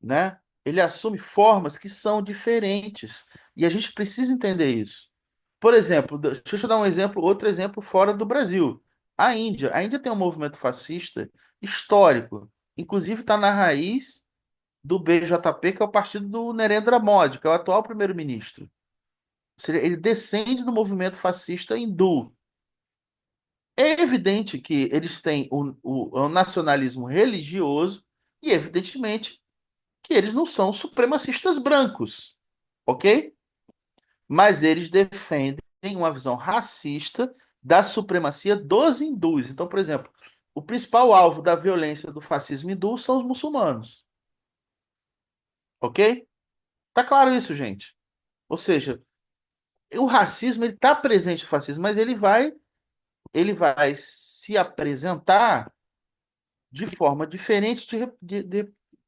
né? Ele assume formas que são diferentes. E a gente precisa entender isso. Por exemplo, deixa eu dar um exemplo, outro exemplo fora do Brasil. A Índia tem um movimento fascista histórico. Inclusive está na raiz do BJP, que é o partido do Narendra Modi, que é o atual primeiro-ministro. Ou seja, ele descende do movimento fascista hindu. É evidente que eles têm o nacionalismo religioso e, evidentemente, que eles não são supremacistas brancos, ok? Mas eles defendem uma visão racista da supremacia dos hindus. Então, por exemplo, o principal alvo da violência do fascismo hindu são os muçulmanos, ok? Tá claro isso, gente? Ou seja, o racismo ele está presente no fascismo, mas ele vai se apresentar de forma diferente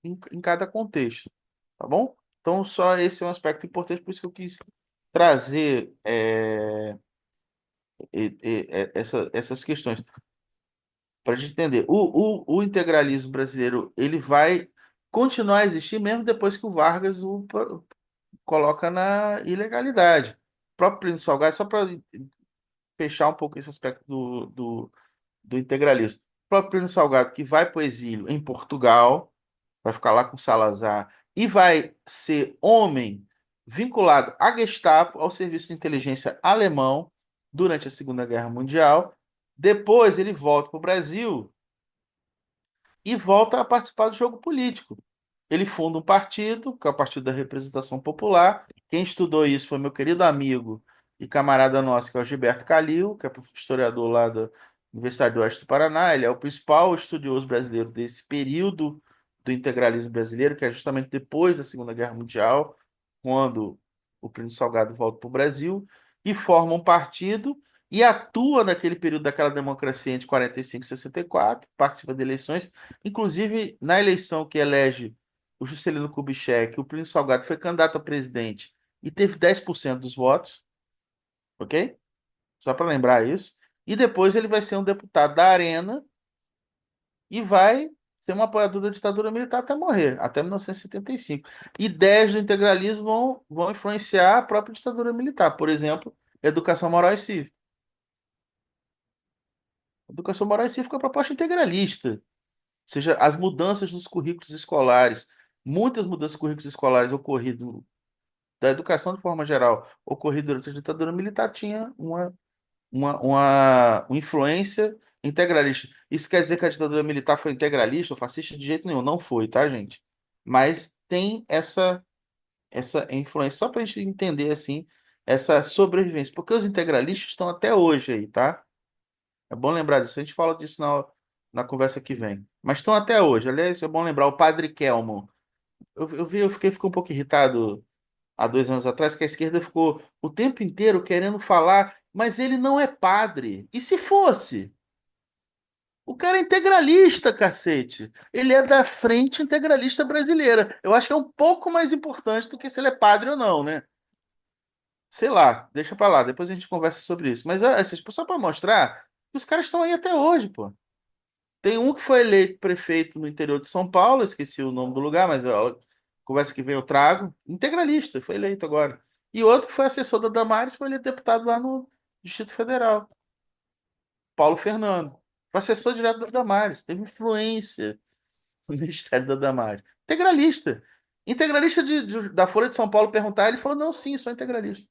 em cada contexto, tá bom? Então, só esse é um aspecto importante, por isso que eu quis trazer essas questões para a gente entender. O integralismo brasileiro ele vai continuar a existir mesmo depois que o Vargas coloca na ilegalidade. O próprio Plínio Salgado, só para fechar um pouco esse aspecto do integralismo. O próprio Plínio Salgado, que vai para o exílio em Portugal, vai ficar lá com Salazar, e vai ser homem vinculado à Gestapo, ao serviço de inteligência alemão, durante a Segunda Guerra Mundial. Depois ele volta para o Brasil e volta a participar do jogo político. Ele funda um partido, que é o Partido da Representação Popular. Quem estudou isso foi meu querido amigo e camarada nosso, que é o Gilberto Calil, que é historiador lá da Universidade do Oeste do Paraná. Ele é o principal estudioso brasileiro desse período do integralismo brasileiro, que é justamente depois da Segunda Guerra Mundial, quando o Plínio Salgado volta para o Brasil, e forma um partido e atua naquele período daquela democracia entre 45 e 64, participa de eleições. Inclusive, na eleição que elege o Juscelino Kubitschek, o Plínio Salgado foi candidato a presidente e teve 10% dos votos, ok? Só para lembrar isso. E depois ele vai ser um deputado da Arena e vai ser um apoiador da ditadura militar até morrer, até 1975. Ideias do integralismo vão influenciar a própria ditadura militar. Por exemplo, educação moral e cívica. Educação moral e cívica é uma proposta integralista. Ou seja, as mudanças nos currículos escolares, muitas mudanças nos currículos escolares ocorridas da educação de forma geral, ocorrido durante a ditadura militar, tinha uma influência integralista. Isso quer dizer que a ditadura militar foi integralista ou fascista? De jeito nenhum, não foi, tá, gente? Mas tem essa influência, só para a gente entender, assim, essa sobrevivência. Porque os integralistas estão até hoje aí, tá? É bom lembrar disso. A gente fala disso na conversa que vem. Mas estão até hoje. Aliás, é bom lembrar o padre Kelmon. Eu fiquei um pouco irritado há 2 anos atrás, que a esquerda ficou o tempo inteiro querendo falar, mas ele não é padre. E se fosse? O cara é integralista, cacete. Ele é da Frente Integralista Brasileira. Eu acho que é um pouco mais importante do que se ele é padre ou não, né? Sei lá, deixa pra lá, depois a gente conversa sobre isso. Mas só para mostrar que os caras estão aí até hoje, pô. Tem um que foi eleito prefeito no interior de São Paulo, esqueci o nome do lugar, mas a conversa que vem eu trago. Integralista, foi eleito agora. E outro que foi assessor da Damares, foi eleito deputado lá no Distrito Federal, Paulo Fernando. Foi assessor direto da Damares, teve influência no Ministério da Damares. Integralista. Integralista da Folha de São Paulo perguntar, ele falou: não, sim, sou integralista.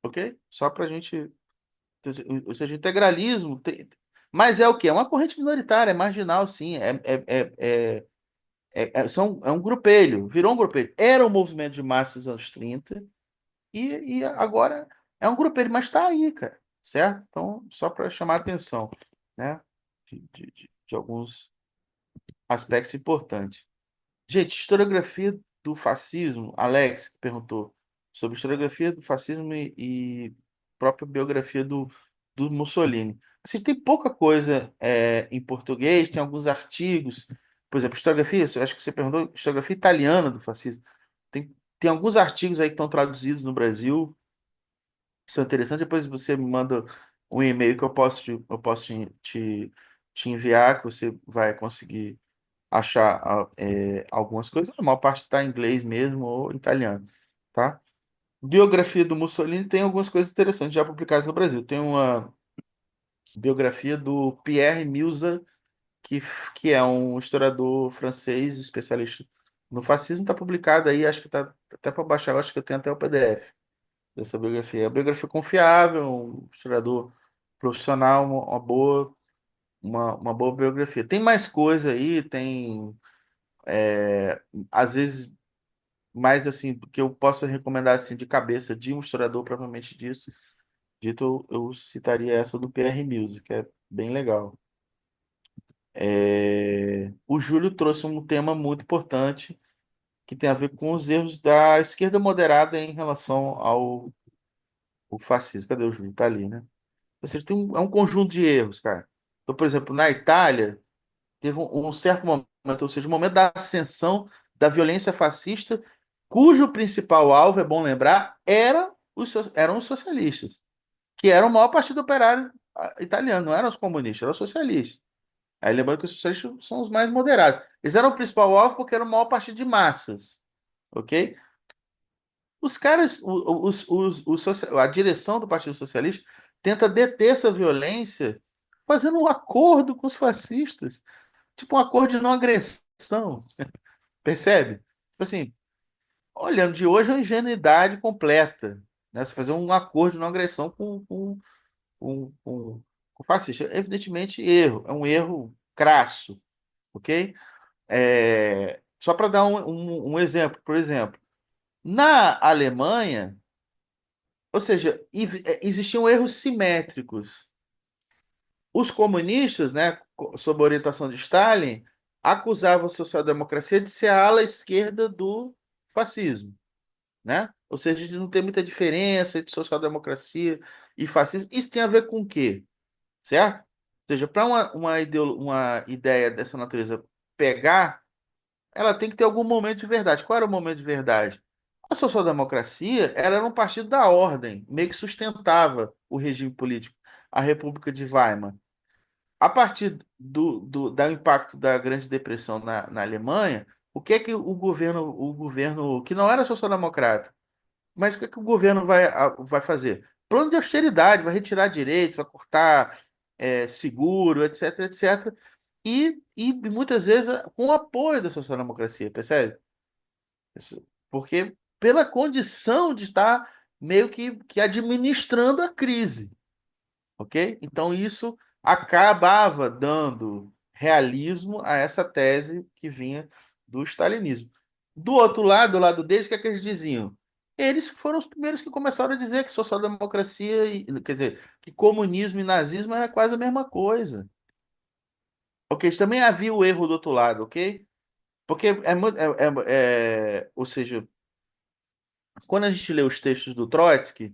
Ok? Só pra gente. Ou seja, integralismo. Mas é o quê? É uma corrente minoritária, é marginal, sim. É um grupelho, virou um grupelho. Era um movimento de massas nos anos 30 e agora é um grupelho, mas está aí, cara, certo? Então, só para chamar a atenção, né, de alguns aspectos importantes. Gente, historiografia do fascismo, Alex que perguntou sobre historiografia do fascismo e própria biografia do Mussolini. Assim, tem pouca coisa em português, tem alguns artigos, por exemplo, historiografia, eu acho que você perguntou, historiografia italiana do fascismo. Tem alguns artigos aí que estão traduzidos no Brasil, que são interessantes, depois você me manda um e-mail que eu posso te enviar, que você vai conseguir achar algumas coisas. A maior parte está em inglês mesmo ou italiano, tá? Biografia do Mussolini tem algumas coisas interessantes já publicadas no Brasil. Tem uma biografia do Pierre Milza, que, que é um historiador francês, especialista no fascismo, está publicada aí, acho que está até para baixar, eu acho que eu tenho até o PDF dessa biografia. É uma biografia confiável, um historiador profissional, uma boa biografia. Tem mais coisa aí, tem, às vezes, mais assim, que eu posso recomendar assim, de cabeça de um historiador propriamente disso, dito, eu citaria essa do Pierre Mills, que é bem legal. O Júlio trouxe um tema muito importante que tem a ver com os erros da esquerda moderada em relação ao fascismo. Cadê o Júlio? Tá ali, né? Ou seja, é um conjunto de erros, cara. Então, por exemplo, na Itália, teve um certo momento, ou seja, o momento da ascensão da violência fascista, cujo principal alvo, é bom lembrar, eram os socialistas, que eram o maior partido operário italiano, não eram os comunistas, eram os socialistas. Aí lembrando que os socialistas são os mais moderados. Eles eram o principal alvo porque era o maior partido de massas, ok? Os caras, a direção do Partido Socialista tenta deter essa violência fazendo um acordo com os fascistas, tipo um acordo de não agressão, percebe? Tipo assim, olhando de hoje é uma ingenuidade completa, né? Você fazer um acordo de não agressão com fascista. Evidentemente, erro, é um erro crasso, ok? Só para dar um exemplo, por exemplo, na Alemanha, ou seja, existiam erros simétricos. Os comunistas, né, sob a orientação de Stalin, acusavam a social-democracia de ser a ala esquerda do fascismo, né? Ou seja, de não ter muita diferença entre social-democracia e fascismo. Isso tem a ver com o quê? Certo? Ou seja, para uma ideia dessa natureza pegar, ela tem que ter algum momento de verdade. Qual era o momento de verdade? A social-democracia era um partido da ordem, meio que sustentava o regime político, a República de Weimar. A partir do impacto da Grande Depressão na Alemanha, o que é que o governo, que não era social-democrata, mas o que é que o governo vai fazer? Plano de austeridade, vai retirar direitos, vai cortar seguro, etc, etc. E muitas vezes com o apoio da social-democracia, percebe? Porque pela condição de estar meio que administrando a crise, ok? Então isso acabava dando realismo a essa tese que vinha do stalinismo. Do outro lado, do lado deles, o que é que eles diziam? Eles foram os primeiros que começaram a dizer que social-democracia, quer dizer, que comunismo e nazismo era quase a mesma coisa. Ok? Também havia o erro do outro lado, ok? Porque ou seja, quando a gente lê os textos do Trotsky,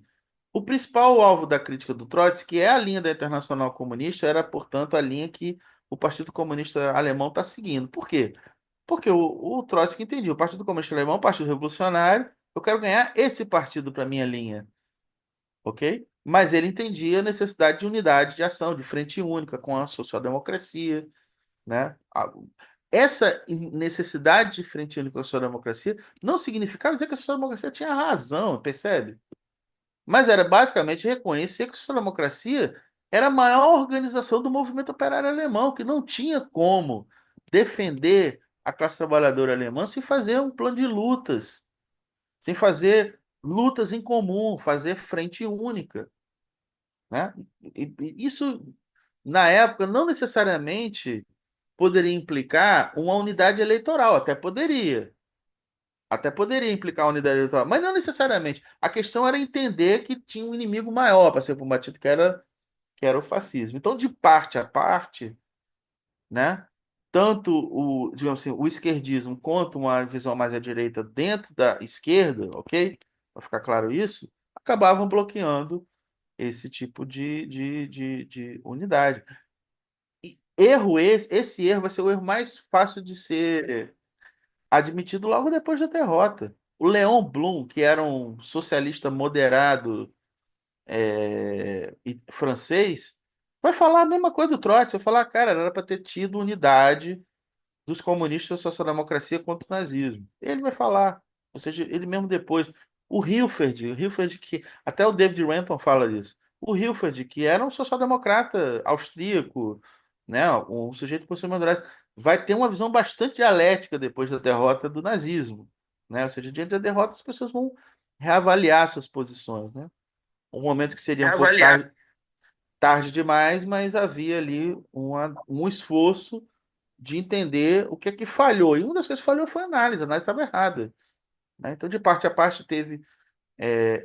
o principal alvo da crítica do Trotsky é a linha da Internacional Comunista, era, portanto, a linha que o Partido Comunista Alemão está seguindo. Por quê? Porque o Trotsky entendia, o Partido Comunista Alemão é um partido revolucionário, eu quero ganhar esse partido para minha linha, ok? Mas ele entendia a necessidade de unidade de ação, de frente única com a social-democracia, né? Essa necessidade de frente única com a social-democracia não significava dizer que a social-democracia tinha razão, percebe? Mas era basicamente reconhecer que a social-democracia era a maior organização do movimento operário alemão, que não tinha como defender a classe trabalhadora alemã sem fazer um plano de lutas, sem fazer lutas em comum, fazer frente única, né? E isso, na época, não necessariamente poderia implicar uma unidade eleitoral, até poderia implicar a unidade eleitoral, mas não necessariamente. A questão era entender que tinha um inimigo maior para ser combatido, que era o fascismo. Então, de parte a parte, né, tanto digamos assim, o esquerdismo quanto uma visão mais à direita dentro da esquerda, ok? Para ficar claro isso, acabavam bloqueando esse tipo de unidade. E esse erro vai ser o erro mais fácil de ser admitido logo depois da derrota. O Leon Blum, que era um socialista moderado e francês, vai falar a mesma coisa do Trotsky, vai falar, cara, era para ter tido unidade dos comunistas da social-democracia contra o nazismo. Ele vai falar, ou seja, ele mesmo depois. O Hilferd que até o David Renton fala disso. O Hilferd, que era um social-democrata austríaco, né, um sujeito por cima vai ter uma visão bastante dialética depois da derrota do nazismo, né? Ou seja, diante da derrota as pessoas vão reavaliar suas posições, né? Um momento que seria um pouco tarde demais, mas havia ali um esforço de entender o que é que falhou. E uma das coisas que falhou foi a análise estava errada, né? Então, de parte a parte, teve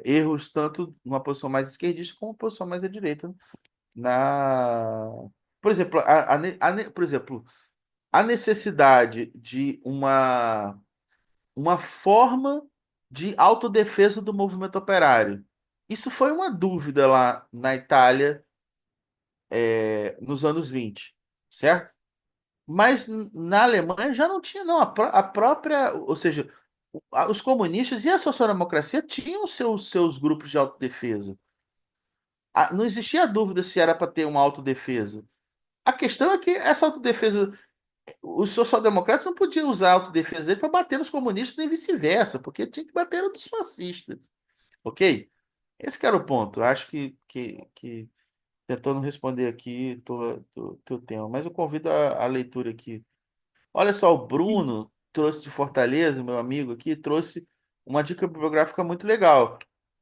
erros tanto numa posição mais esquerdista como uma posição mais à direita. Na... Por exemplo, por exemplo, a necessidade de uma forma de autodefesa do movimento operário. Isso foi uma dúvida lá na Itália, nos anos 20, certo? Mas na Alemanha já não tinha, não. A própria, ou seja, os comunistas e a social-democracia tinham seus grupos de autodefesa. Não existia dúvida se era para ter uma autodefesa. A questão é que essa autodefesa, os social-democratas não podiam usar a autodefesa dele para bater nos comunistas nem vice-versa, porque tinha que bater nos fascistas. Ok? Esse que era o ponto. Acho que tentando responder aqui teu tema, mas eu convido a leitura aqui. Olha só, o Bruno trouxe de Fortaleza, meu amigo aqui, trouxe uma dica bibliográfica muito legal,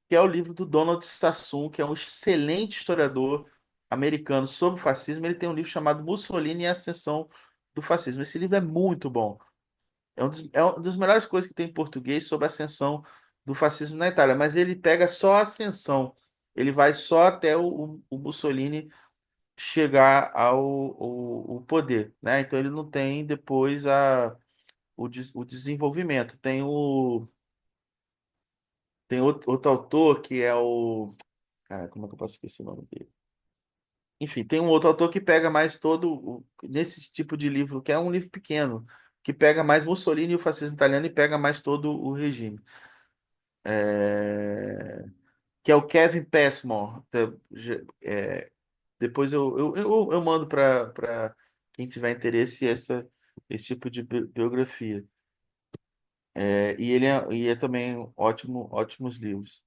que é o livro do Donald Sassoon, que é um excelente historiador americano sobre o fascismo. Ele tem um livro chamado Mussolini e a Ascensão do Fascismo. Esse livro é muito bom. É uma das melhores coisas que tem em português sobre a ascensão do fascismo na Itália, mas ele pega só a ascensão. Ele vai só até o Mussolini chegar ao poder, né? Então ele não tem depois o desenvolvimento. Tem outro autor que é o. Cara, como é que eu posso esquecer o nome dele? Enfim, tem um outro autor que pega mais nesse tipo de livro, que é um livro pequeno, que pega mais Mussolini e o fascismo italiano e pega mais todo o regime. É, Que é o Kevin Passmore. Depois eu mando para quem tiver interesse esse tipo de biografia. E é também ótimos livros.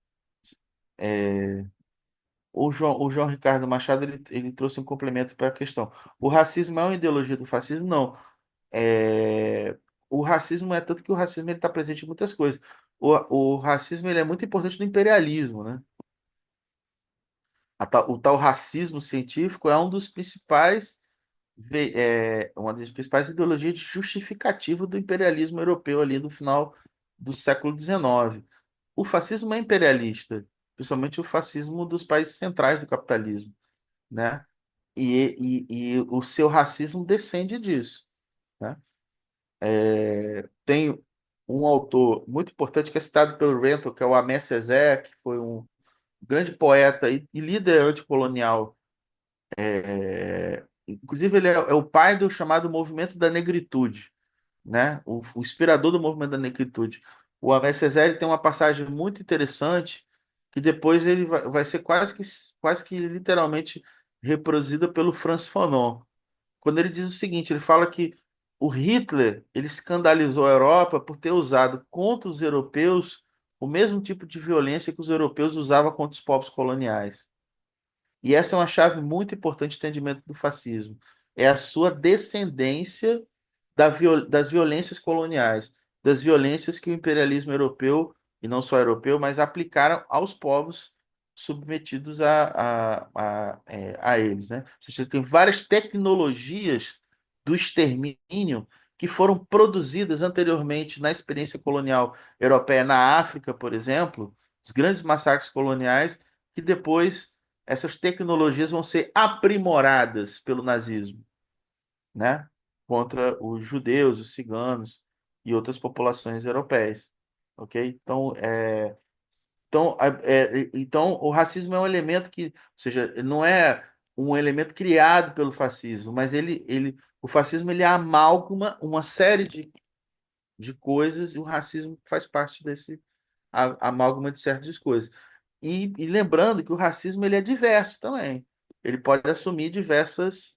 É, o João Ricardo Machado ele trouxe um complemento para a questão. O racismo é uma ideologia do fascismo? Não. É, o racismo é tanto que o racismo está presente em muitas coisas. O racismo ele é muito importante no imperialismo, né? O tal racismo científico é uma das principais ideologias de justificativo do imperialismo europeu ali no final do século XIX. O fascismo é imperialista, principalmente o fascismo dos países centrais do capitalismo, né? E o seu racismo descende disso, né? Tem um autor muito importante que é citado pelo Renton, que é o Aimé Césaire, que foi um grande poeta e líder anticolonial. Inclusive, ele é o pai do chamado movimento da negritude, né? O inspirador do movimento da negritude. O Aimé Césaire tem uma passagem muito interessante que depois ele vai ser quase que literalmente reproduzida pelo Frantz Fanon. Quando ele diz o seguinte, ele fala que o Hitler ele escandalizou a Europa por ter usado contra os europeus o mesmo tipo de violência que os europeus usavam contra os povos coloniais. E essa é uma chave muito importante de entendimento do fascismo. É a sua descendência das violências coloniais, das violências que o imperialismo europeu, e não só europeu, mas aplicaram aos povos submetidos a eles, né? Ou seja, tem várias tecnologias do extermínio que foram produzidas anteriormente na experiência colonial europeia na África, por exemplo, os grandes massacres coloniais, que depois essas tecnologias vão ser aprimoradas pelo nazismo, né? Contra os judeus, os ciganos e outras populações europeias, ok? Então o racismo é um elemento que, ou seja, não é um elemento criado pelo fascismo, mas o fascismo ele amalgama uma série de coisas e o racismo faz parte desse amálgama de certas coisas. E lembrando que o racismo ele é diverso também. Ele pode assumir diversas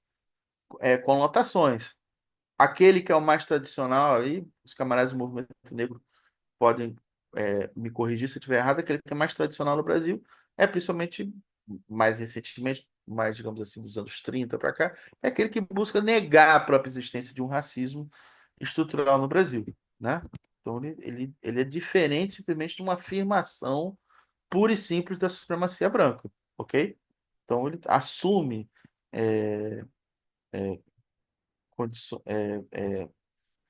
conotações. Aquele que é o mais tradicional, aí, os camaradas do movimento negro podem me corrigir se eu estiver errado, aquele que é mais tradicional no Brasil é principalmente mais recentemente, mais, digamos assim, dos anos 30 para cá, é aquele que busca negar a própria existência de um racismo estrutural no Brasil, né? Então ele é diferente simplesmente de uma afirmação pura e simples da supremacia branca, ok? Então ele assume é,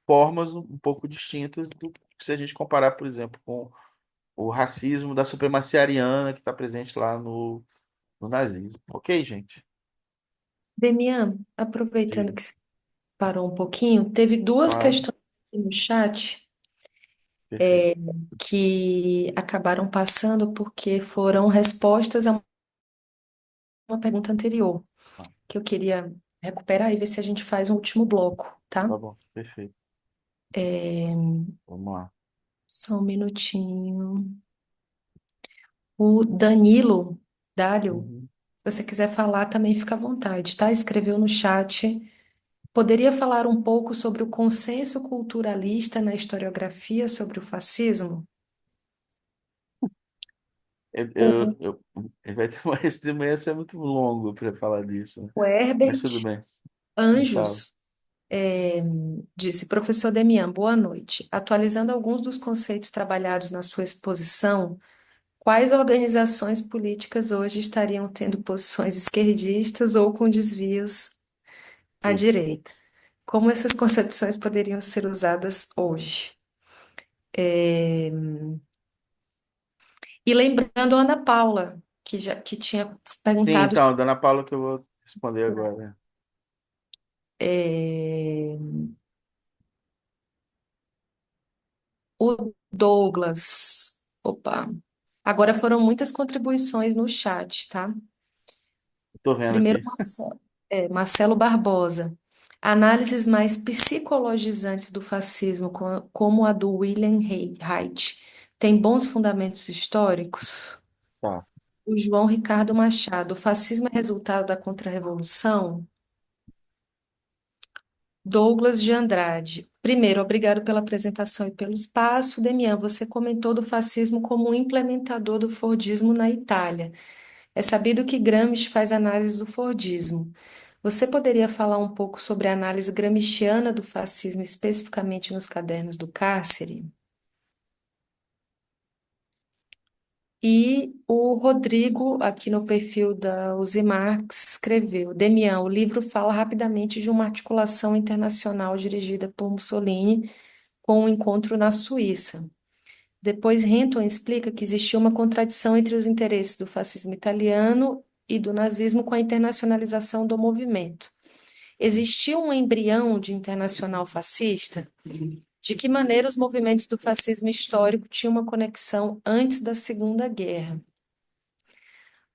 formas um pouco distintas do que se a gente comparar, por exemplo, com o racismo da supremacia ariana que está presente lá no nazismo. Ok, gente? Demian, aproveitando Diga. que você parou um pouquinho, teve duas Claro, questões aqui no chat perfeito. que acabaram passando porque foram respostas a uma pergunta anterior, Ah, que eu queria recuperar e ver se a gente faz um último bloco, tá? tá bom, perfeito. É, Vamos lá. só um minutinho. O Danilo Dálio, Uhum. se você quiser falar, também fica à vontade, tá? Escreveu no chat. Poderia falar um pouco sobre o consenso culturalista na historiografia sobre o fascismo? O, Ele vai ter esse tema ia ser muito longo para falar disso, né? o Mas Herbert tudo bem. Fala. Anjos disse, professor Demian, boa noite. Atualizando alguns dos conceitos trabalhados na sua exposição, quais organizações políticas hoje estariam tendo posições esquerdistas ou com desvios à Isso. direita? Como essas concepções poderiam ser usadas hoje? É, e lembrando a Ana Paula, que tinha Sim, perguntado, então, Dona Paula, que eu vou responder agora. é, o Douglas. Opa, agora foram muitas contribuições no chat, tá? Estou vendo Primeiro, aqui. Marcelo Barbosa. Análises mais psicologizantes do fascismo, como a do William Reich, tem bons fundamentos históricos? Tá. O João Ricardo Machado. O fascismo é resultado da contra-revolução? Douglas de Andrade. Primeiro, obrigado pela apresentação e pelo espaço. Demian, você comentou do fascismo como um implementador do Fordismo na Itália. É sabido que Gramsci faz análise do Fordismo. Você poderia falar um pouco sobre a análise gramsciana do fascismo, especificamente nos cadernos do cárcere? E o Rodrigo, aqui no perfil da Uzi Marx, escreveu: Demian, o livro fala rapidamente de uma articulação internacional dirigida por Mussolini com um encontro na Suíça. Depois, Renton explica que existia uma contradição entre os interesses do fascismo italiano e do nazismo com a internacionalização do movimento. Existia um embrião de internacional fascista? De que maneira os movimentos do fascismo histórico tinham uma conexão antes da Segunda Guerra?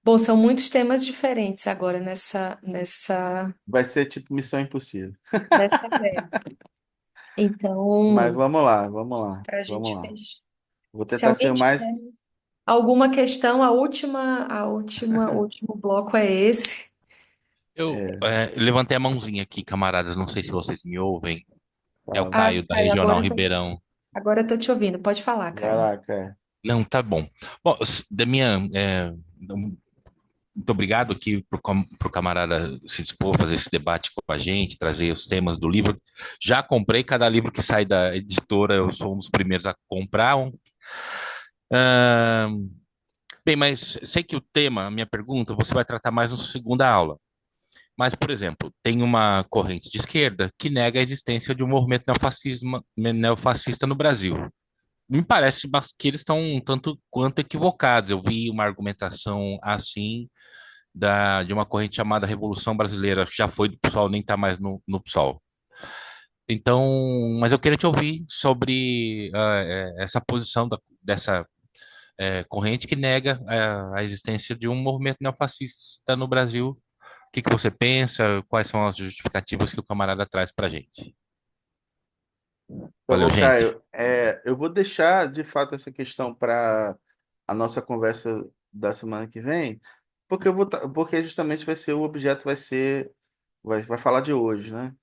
Bom, são muitos temas diferentes agora Vai ser tipo Missão Impossível. nessa greve. Mas Então, vamos lá, vamos lá, para a vamos gente lá. fechar. Vou Se tentar ser alguém o tiver mais. alguma questão, o último bloco é esse. Eu É, levantei a mãozinha aqui, camaradas. Não sei se vocês me ouvem. É o fala. Ah, Caio da Caio, Regional Ribeirão. agora eu tô te ouvindo. Pode falar, Vai Caio. lá, cara. Não, tá bom. Bom, Damian, muito obrigado aqui pro camarada se dispor a fazer esse debate com a gente, trazer os temas do livro. Já comprei cada livro que sai da editora, eu sou um dos primeiros a comprar um. Ahn, bem, mas sei que o tema, a minha pergunta, você vai tratar mais na segunda aula. Mas, por exemplo, tem uma corrente de esquerda que nega a existência de um movimento neofascista no Brasil. Me parece que eles estão um tanto quanto equivocados. Eu vi uma argumentação assim de uma corrente chamada Revolução Brasileira, que já foi do PSOL, nem está mais no PSOL. Então, mas eu queria te ouvir sobre essa posição dessa corrente que nega a existência de um movimento neofascista no Brasil. O que que você pensa? Quais são as justificativas que o camarada traz para a gente? Tá Valeu, bom, gente. Caio. Eu vou deixar de fato essa questão para a nossa conversa da semana que vem, porque porque justamente vai ser o objeto vai falar de hoje, né?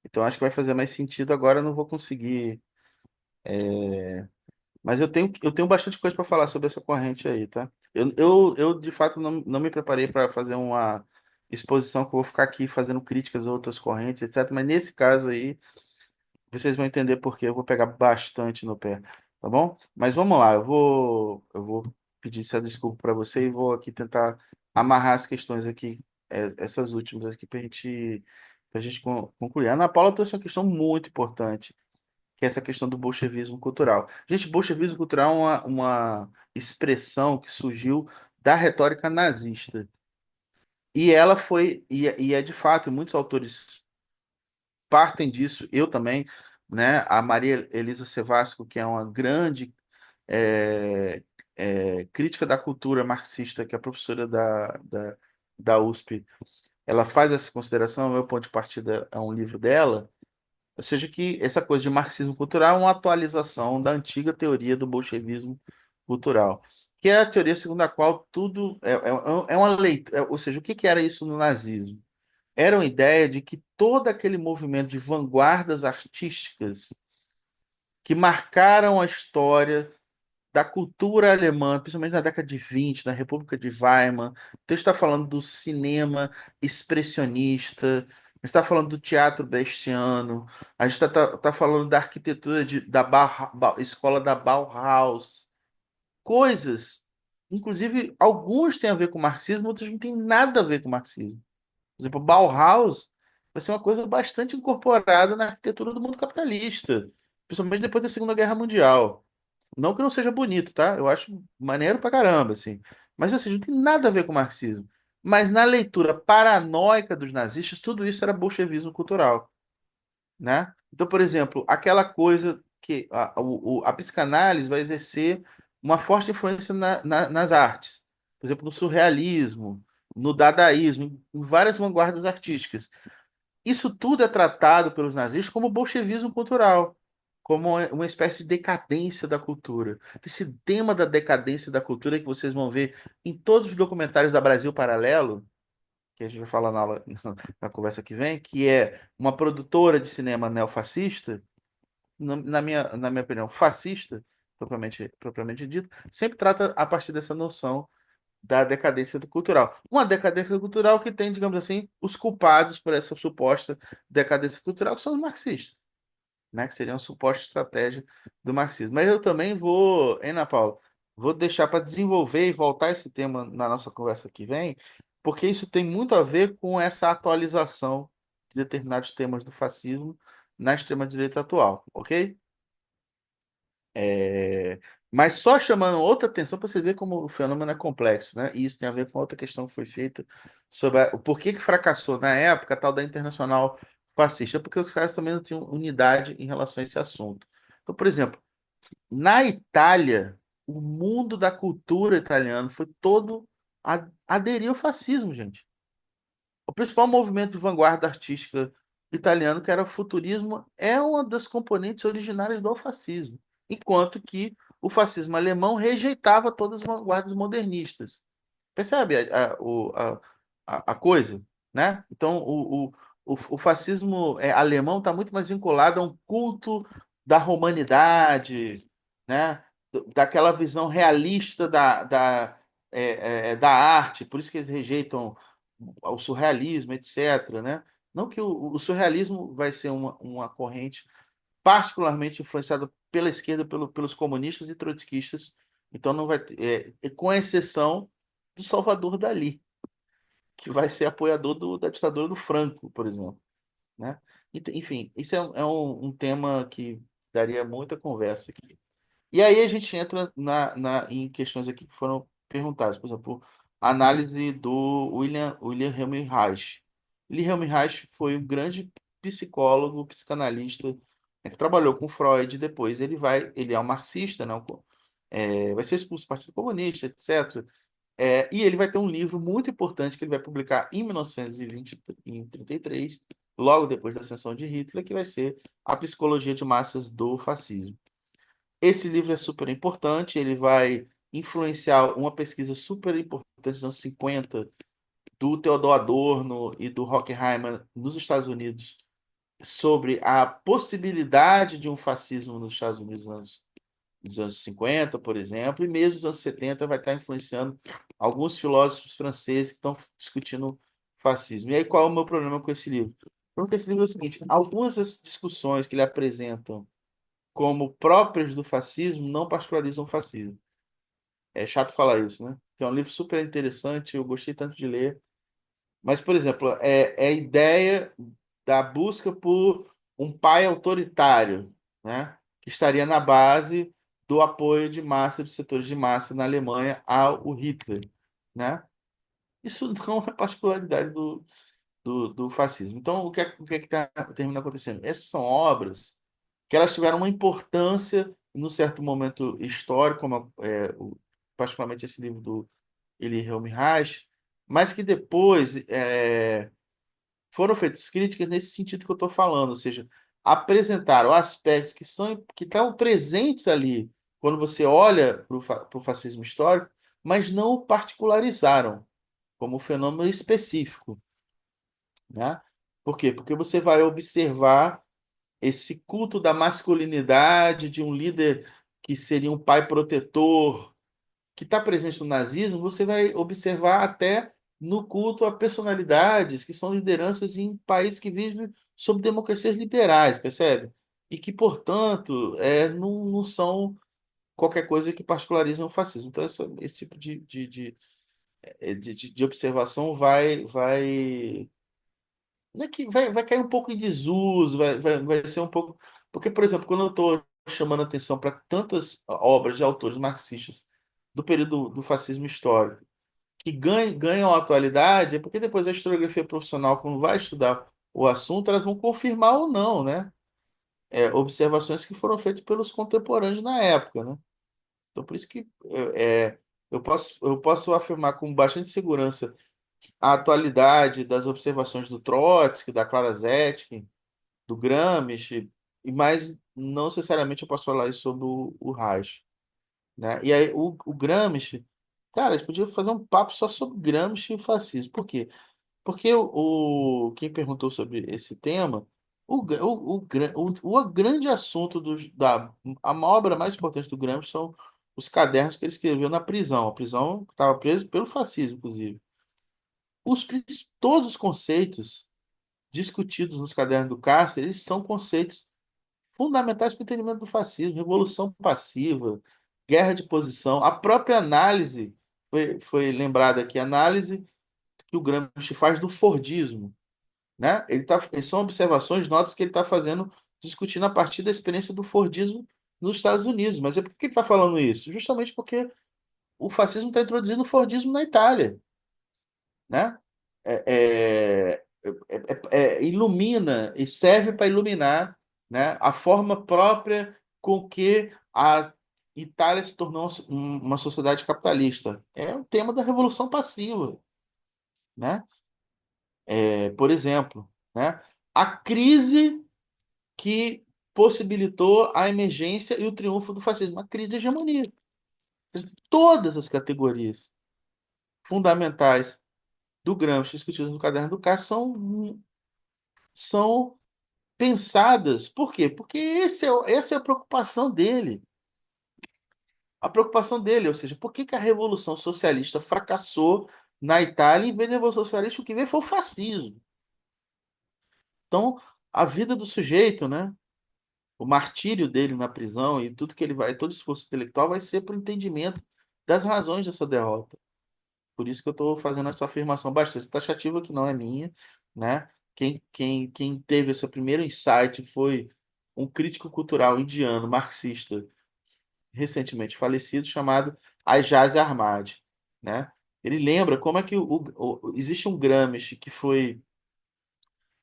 Então acho que vai fazer mais sentido agora. Eu não vou conseguir Mas eu tenho bastante coisa para falar sobre essa corrente aí, tá? Eu de fato, não me preparei para fazer uma exposição que eu vou ficar aqui fazendo críticas a outras correntes, etc. Mas nesse caso aí, vocês vão entender por quê. Eu vou pegar bastante no pé, tá bom? Mas vamos lá, eu vou pedir essa desculpa para você e vou aqui tentar amarrar as questões aqui, essas últimas aqui, para a gente concluir. A Ana Paula trouxe uma questão muito importante, que é essa questão do bolchevismo cultural. Gente, bolchevismo cultural é uma expressão que surgiu da retórica nazista. E ela foi, e é de fato, muitos autores partem disso, eu também, né? A Maria Elisa Sevasco, que é uma grande é, crítica da cultura marxista, que é professora da USP, ela faz essa consideração, o meu ponto de partida é um livro dela, ou seja, que essa coisa de marxismo cultural é uma atualização da antiga teoria do bolchevismo cultural, que é a teoria segundo a qual tudo é uma leitura, ou seja, o que que era isso no nazismo? Era uma ideia de que todo aquele movimento de vanguardas artísticas que marcaram a história da cultura alemã, principalmente na década de 20, na República de Weimar. Então, a gente está falando do cinema expressionista, a gente está falando do teatro brechtiano, a gente está falando da arquitetura da escola da Bauhaus. Coisas, inclusive, alguns têm a ver com marxismo, outros não têm nada a ver com marxismo. Por exemplo, Bauhaus vai ser uma coisa bastante incorporada na arquitetura do mundo capitalista, principalmente depois da Segunda Guerra Mundial. Não que não seja bonito, tá? Eu acho maneiro pra caramba, assim. Mas, ou seja, não tem nada a ver com marxismo. Mas na leitura paranoica dos nazistas, tudo isso era bolchevismo cultural, né? Então, por exemplo, aquela coisa que a psicanálise vai exercer uma forte influência nas artes. Por exemplo, no surrealismo, no dadaísmo, em várias vanguardas artísticas. Isso tudo é tratado pelos nazistas como bolchevismo cultural, como uma espécie de decadência da cultura. Esse tema da decadência da cultura que vocês vão ver em todos os documentários da Brasil Paralelo, que a gente vai falar na conversa que vem, que é uma produtora de cinema neofascista, na minha opinião, fascista, propriamente dito, sempre trata a partir dessa noção da decadência do cultural. Uma decadência cultural que tem, digamos assim, os culpados por essa suposta decadência cultural, que são os marxistas, né? Que seriam a suposta estratégia do marxismo. Mas eu também vou, hein, Ana Paula, vou deixar para desenvolver e voltar esse tema na nossa conversa que vem, porque isso tem muito a ver com essa atualização de determinados temas do fascismo na extrema-direita atual, ok? É, Mas só chamando outra atenção para você ver como o fenômeno é complexo, né? E isso tem a ver com outra questão que foi feita sobre o porquê que fracassou na época a tal da Internacional Fascista, porque os caras também não tinham unidade em relação a esse assunto. Então, por exemplo, na Itália, o mundo da cultura italiana foi todo aderir ao fascismo, gente. O principal movimento de vanguarda artística italiano, que era o futurismo, é uma das componentes originárias do fascismo, enquanto que o fascismo alemão rejeitava todas as vanguardas modernistas. Percebe a coisa, né? Então, o fascismo alemão está muito mais vinculado a um culto da romanidade, né? Daquela visão realista da arte, por isso que eles rejeitam o surrealismo, etc., né? Não que o surrealismo vai ser uma corrente particularmente influenciada pela esquerda, pelos comunistas e trotskistas, então não vai ter, com exceção do Salvador Dalí, que vai ser apoiador da ditadura do Franco, por exemplo, né? Enfim, isso é um tema que daria muita conversa aqui. E aí a gente entra em questões aqui que foram perguntadas, por exemplo, a análise do William Helmut Reich. William Helmut Reich foi um grande psicólogo, psicanalista, né, que trabalhou com Freud. Depois ele é um marxista, né, vai ser expulso do Partido Comunista, etc. E ele vai ter um livro muito importante que ele vai publicar em 1920, em 33, logo depois da ascensão de Hitler, que vai ser A Psicologia de Massas do Fascismo. Esse livro é super importante, ele vai influenciar uma pesquisa super importante dos anos 50 do Theodor Adorno e do Horkheimer nos Estados Unidos sobre a possibilidade de um fascismo nos Estados Unidos nos anos dos anos 50, por exemplo, e mesmo dos anos 70 vai estar influenciando alguns filósofos franceses que estão discutindo fascismo. E aí, qual é o meu problema com esse livro? Porque esse livro é o seguinte: algumas das discussões que ele apresentam como próprias do fascismo não particularizam o fascismo. É chato falar isso, né? Que é um livro super interessante, eu gostei tanto de ler. Mas, por exemplo, é a ideia da busca por um pai autoritário, né? Que estaria na base do apoio de massa, dos setores de massa na Alemanha ao Hitler, né? Isso não é particularidade do fascismo. Então, o que é que termina acontecendo? Essas são obras que elas tiveram uma importância num certo momento histórico, como particularmente esse livro do Eli Reich, mas que depois foram feitas críticas nesse sentido que eu estou falando, ou seja, apresentaram aspectos que estão presentes ali quando você olha para o fascismo histórico, mas não o particularizaram como um fenômeno específico, né? Por quê? Porque você vai observar esse culto da masculinidade de um líder que seria um pai protetor, que está presente no nazismo, você vai observar até no culto a personalidades que são lideranças em países que vivem sob democracias liberais, percebe? E que, portanto, não são qualquer coisa que particularizam o fascismo. Então, esse tipo de observação não é que vai cair um pouco em desuso, vai ser um pouco. Porque, por exemplo, quando eu estou chamando atenção para tantas obras de autores marxistas do período do fascismo histórico que ganham atualidade, é porque depois a historiografia profissional, quando vai estudar o assunto, elas vão confirmar ou não, né? Observações que foram feitas pelos contemporâneos na época, né? Então, por isso que eu posso afirmar com bastante segurança a atualidade das observações do Trotsky, da Clara Zetkin, do Gramsci, mas não necessariamente eu posso falar isso sobre o Reich, né? E aí o Gramsci, cara, a gente podia fazer um papo só sobre Gramsci e fascismo. Por quê? Porque quem perguntou sobre esse tema, o grande assunto a obra mais importante do Gramsci são os cadernos que ele escreveu na prisão. A prisão estava preso pelo fascismo, inclusive. Todos os conceitos discutidos nos cadernos do Cárcere, eles são conceitos fundamentais para o entendimento do fascismo, revolução passiva, guerra de posição, a própria análise, foi lembrada aqui, a análise que o Gramsci faz do Fordismo, né? São observações, notas que ele está fazendo, discutindo a partir da experiência do Fordismo nos Estados Unidos. Mas por que ele está falando isso? Justamente porque o fascismo está introduzindo o Fordismo na Itália, né? Ilumina e serve para iluminar, né, a forma própria com que a Itália se tornou uma sociedade capitalista. É o tema da Revolução Passiva, né? Por exemplo, né? A crise que possibilitou a emergência e o triunfo do fascismo, a crise de hegemonia. Todas as categorias fundamentais do Gramsci discutidas no Caderno do Castro são pensadas. Por quê? Porque essa é a preocupação dele. A preocupação dele, ou seja, por que que a Revolução Socialista fracassou na Itália e em vez da Revolução Socialista, o que veio foi o fascismo. Então, a vida do sujeito, né? O martírio dele na prisão e tudo que ele vai, todo esforço intelectual vai ser para o entendimento das razões dessa derrota. Por isso que eu estou fazendo essa afirmação bastante taxativa, que não é minha, né? Quem teve esse primeiro insight foi um crítico cultural indiano, marxista, recentemente falecido, chamado Ajaz Ahmad, né? Ele lembra como é que existe um Gramsci que foi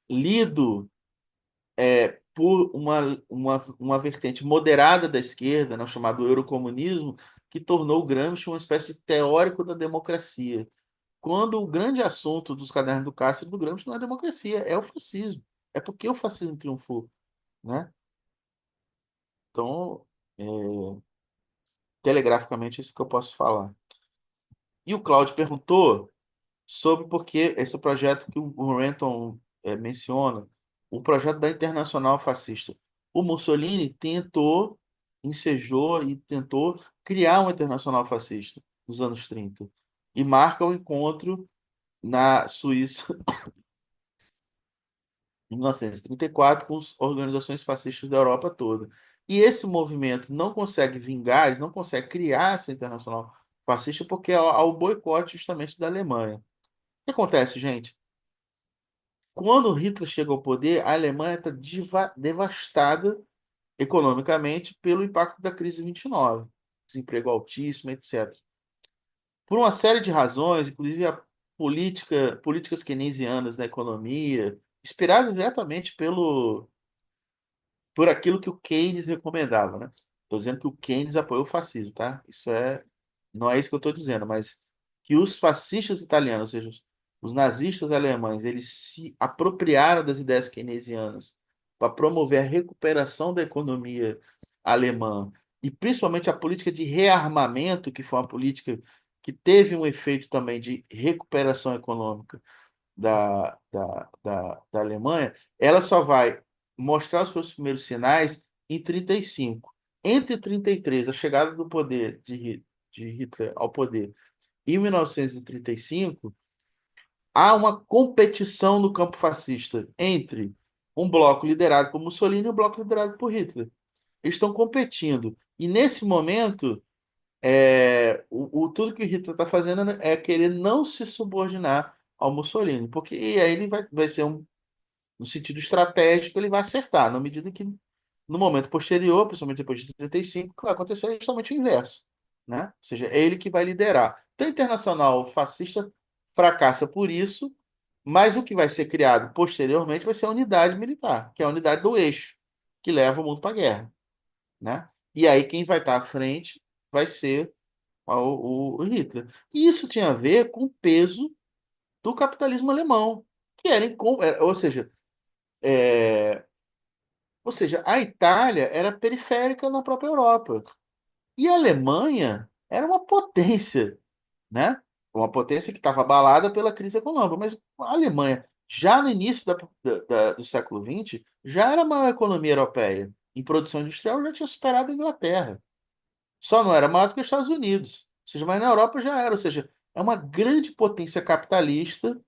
lido por uma vertente moderada da esquerda, né, chamado eurocomunismo, que tornou o Gramsci uma espécie de teórico da democracia. Quando o grande assunto dos cadernos do Castro e do Gramsci não é a democracia, é o fascismo. É porque o fascismo triunfou, né? Então, é, telegraficamente, isso que eu posso falar. E o Cláudio perguntou sobre por que esse projeto que o Renton menciona, o projeto da Internacional Fascista. O Mussolini tentou ensejou e tentou criar uma internacional fascista nos anos 30 e marca o encontro na Suíça em 1934 com as organizações fascistas da Europa toda. E esse movimento não consegue vingar, eles não consegue criar essa internacional fascista porque há o boicote justamente da Alemanha. O que acontece, gente? Quando Hitler chega ao poder, a Alemanha está devastada economicamente pelo impacto da crise de 29, desemprego altíssimo, etc. Por uma série de razões, inclusive políticas keynesianas na economia, inspiradas diretamente por aquilo que o Keynes recomendava, né? Estou dizendo que o Keynes apoiou o fascismo, tá? Não é isso que eu estou dizendo, mas que os fascistas italianos, ou seja, os nazistas alemães, eles se apropriaram das ideias keynesianas para promover a recuperação da economia alemã e principalmente a política de rearmamento, que foi uma política que teve um efeito também de recuperação econômica da Alemanha, ela só vai mostrar os seus primeiros sinais em 35. Entre 33, a chegada do poder de Hitler ao poder, e 1935, há uma competição no campo fascista entre um bloco liderado por Mussolini e um bloco liderado por Hitler. Eles estão competindo. E nesse momento, tudo que o Hitler está fazendo é querer não se subordinar ao Mussolini, porque e aí ele vai ser no sentido estratégico, ele vai acertar, na medida que no momento posterior, principalmente depois de 35, vai acontecer justamente o inverso, né? Ou seja, é ele que vai liderar. Então, a Internacional Fascista fracassa por isso, mas o que vai ser criado posteriormente vai ser a unidade militar, que é a unidade do eixo, que leva o mundo para a guerra, né? E aí quem vai estar à frente vai ser o Hitler. E isso tinha a ver com o peso do capitalismo alemão, que era, é, ou seja, a Itália era periférica na própria Europa. E a Alemanha era uma potência, né? Uma potência que estava abalada pela crise econômica. Mas a Alemanha, já no início do século XX, já era a maior economia europeia. Em produção industrial, já tinha superado a Inglaterra. Só não era maior do que os Estados Unidos. Ou seja, mas na Europa já era. Ou seja, é uma grande potência capitalista,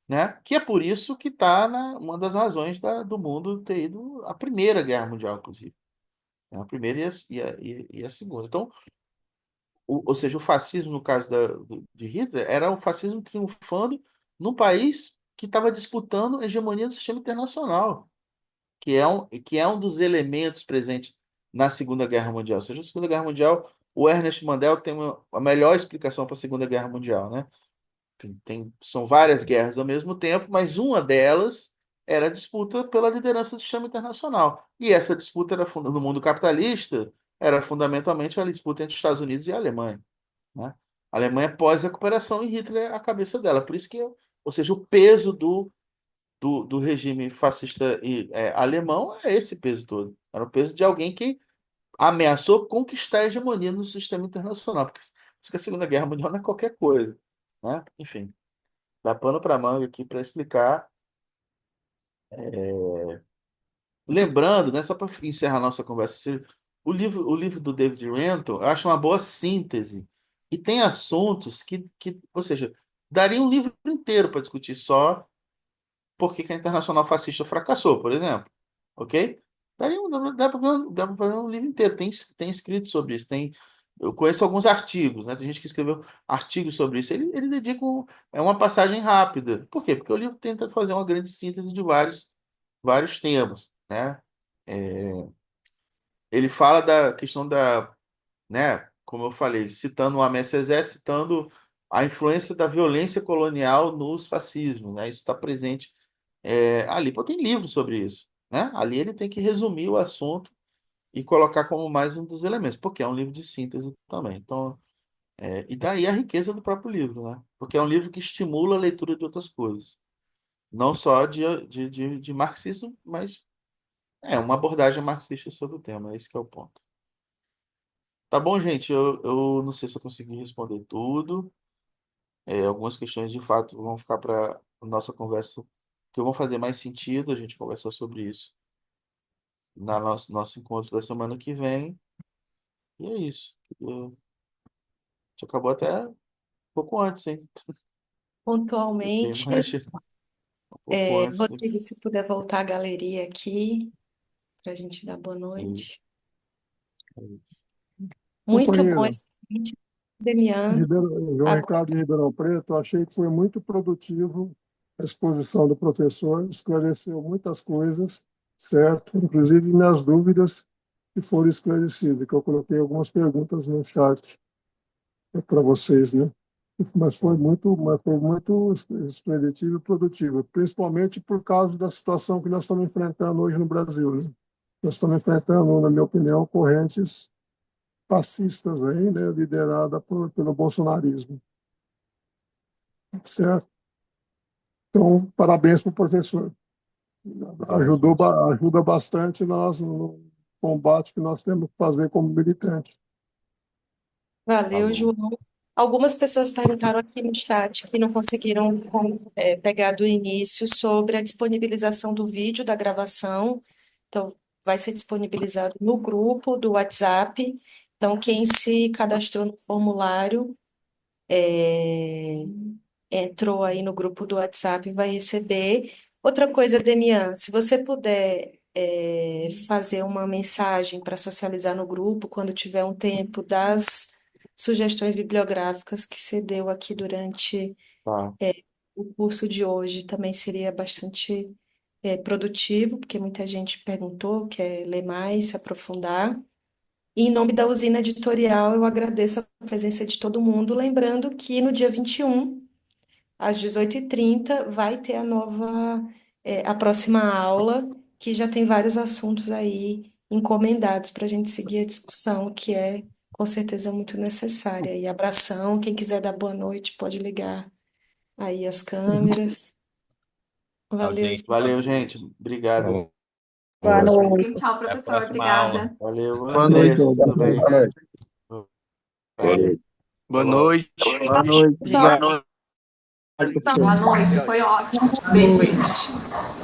né? Que é por isso que está uma das razões do mundo ter ido à Primeira Guerra Mundial, inclusive. É a primeira e a segunda. Então, ou seja, o fascismo, no caso de Hitler, era o fascismo triunfando num país que estava disputando a hegemonia do sistema internacional, que é um dos elementos presentes na Segunda Guerra Mundial. Ou seja, a Segunda Guerra Mundial, o Ernest Mandel tem a melhor explicação para a Segunda Guerra Mundial, né? São várias guerras ao mesmo tempo, mas uma delas era a disputa pela liderança do sistema internacional. E essa disputa no mundo capitalista era fundamentalmente a disputa entre os Estados Unidos e a Alemanha, né? A Alemanha pós-recuperação e Hitler à cabeça dela. Por isso que, ou seja, o peso do regime fascista alemão é esse peso todo. Era o peso de alguém que ameaçou conquistar a hegemonia no sistema internacional. Porque isso que a Segunda Guerra Mundial não é qualquer coisa, né? Enfim. Dá pano para manga aqui para explicar. Lembrando, né, só para encerrar a nossa conversa, o livro do David Renton, eu acho uma boa síntese. E tem assuntos ou seja, daria um livro inteiro para discutir só por que que a Internacional Fascista fracassou, por exemplo. Ok? Dá para fazer um livro inteiro. Tem escrito sobre isso. Eu conheço alguns artigos, né? Tem gente que escreveu artigos sobre isso. Ele dedica uma passagem rápida. Por quê? Porque o livro tenta fazer uma grande síntese de vários temas, né? É, ele fala da questão né? Como eu falei, citando o Aimé Césaire, citando a influência da violência colonial nos fascismos, né? Isso está presente ali. Pô, tem livro sobre isso, né? Ali ele tem que resumir o assunto e colocar como mais um dos elementos, porque é um livro de síntese também. Então, e daí a riqueza do próprio livro, né? Porque é um livro que estimula a leitura de outras coisas, não só de marxismo, mas uma abordagem marxista sobre o tema, esse que é o ponto. Tá bom, gente? Eu não sei se eu consegui responder tudo. Algumas questões, de fato, vão ficar para a nossa conversa, que vão fazer mais sentido, a gente conversou sobre isso. na nosso encontro da semana que vem. E é isso. A gente acabou até um pouco antes, hein? Fiquei Pontualmente, mais um pouco antes do Rodrigo, se puder voltar à galeria aqui, para a gente dar boa que. noite. Muito bom Companheiro, esse vídeo, Demian. João Ricardo de Ribeirão Preto, achei que foi muito produtivo a exposição do professor, esclareceu muitas coisas, certo? Inclusive minhas dúvidas que foram esclarecidas, que eu coloquei algumas perguntas no chat para vocês, né? Mas foi muito expeditivo e produtivo, principalmente por causa da situação que nós estamos enfrentando hoje no Brasil, né? Nós estamos enfrentando, na minha opinião, correntes fascistas aí, né, liderada pelo bolsonarismo, certo? Então, parabéns para o professor. Ajuda bastante nós no combate que nós temos que fazer como militantes. Valeu, Falou. João. Algumas pessoas perguntaram aqui no chat que não conseguiram pegar do início sobre a disponibilização do vídeo da gravação. Então, vai ser disponibilizado no grupo do WhatsApp. Então, quem se cadastrou no formulário, é, entrou aí no grupo do WhatsApp, vai receber. Outra coisa, Demian, se você puder fazer uma mensagem para socializar no grupo, quando tiver um tempo, das sugestões bibliográficas que você deu aqui durante Tá. o curso de hoje, também seria bastante produtivo, porque muita gente perguntou, quer ler mais, se aprofundar. E em nome da usina editorial, eu agradeço a presença de todo mundo, lembrando que no dia 21 às 18h30 vai ter a próxima aula, que já tem vários assuntos aí encomendados para a gente seguir a discussão, que é com certeza muito necessária. E abração, quem quiser dar boa noite pode ligar aí as câmeras. Tchau, Valeu, gente. gente. Valeu, gente. Obrigado. Boa noite. Tchau, Até a professor. próxima aula. Obrigada. Valeu, Boa noite, Andressa, tudo boa bem? noite. Boa noite. Boa noite. Boa noite. Professor, Obrigado. boa noite. Foi ótimo. Boa Beijinho. noite.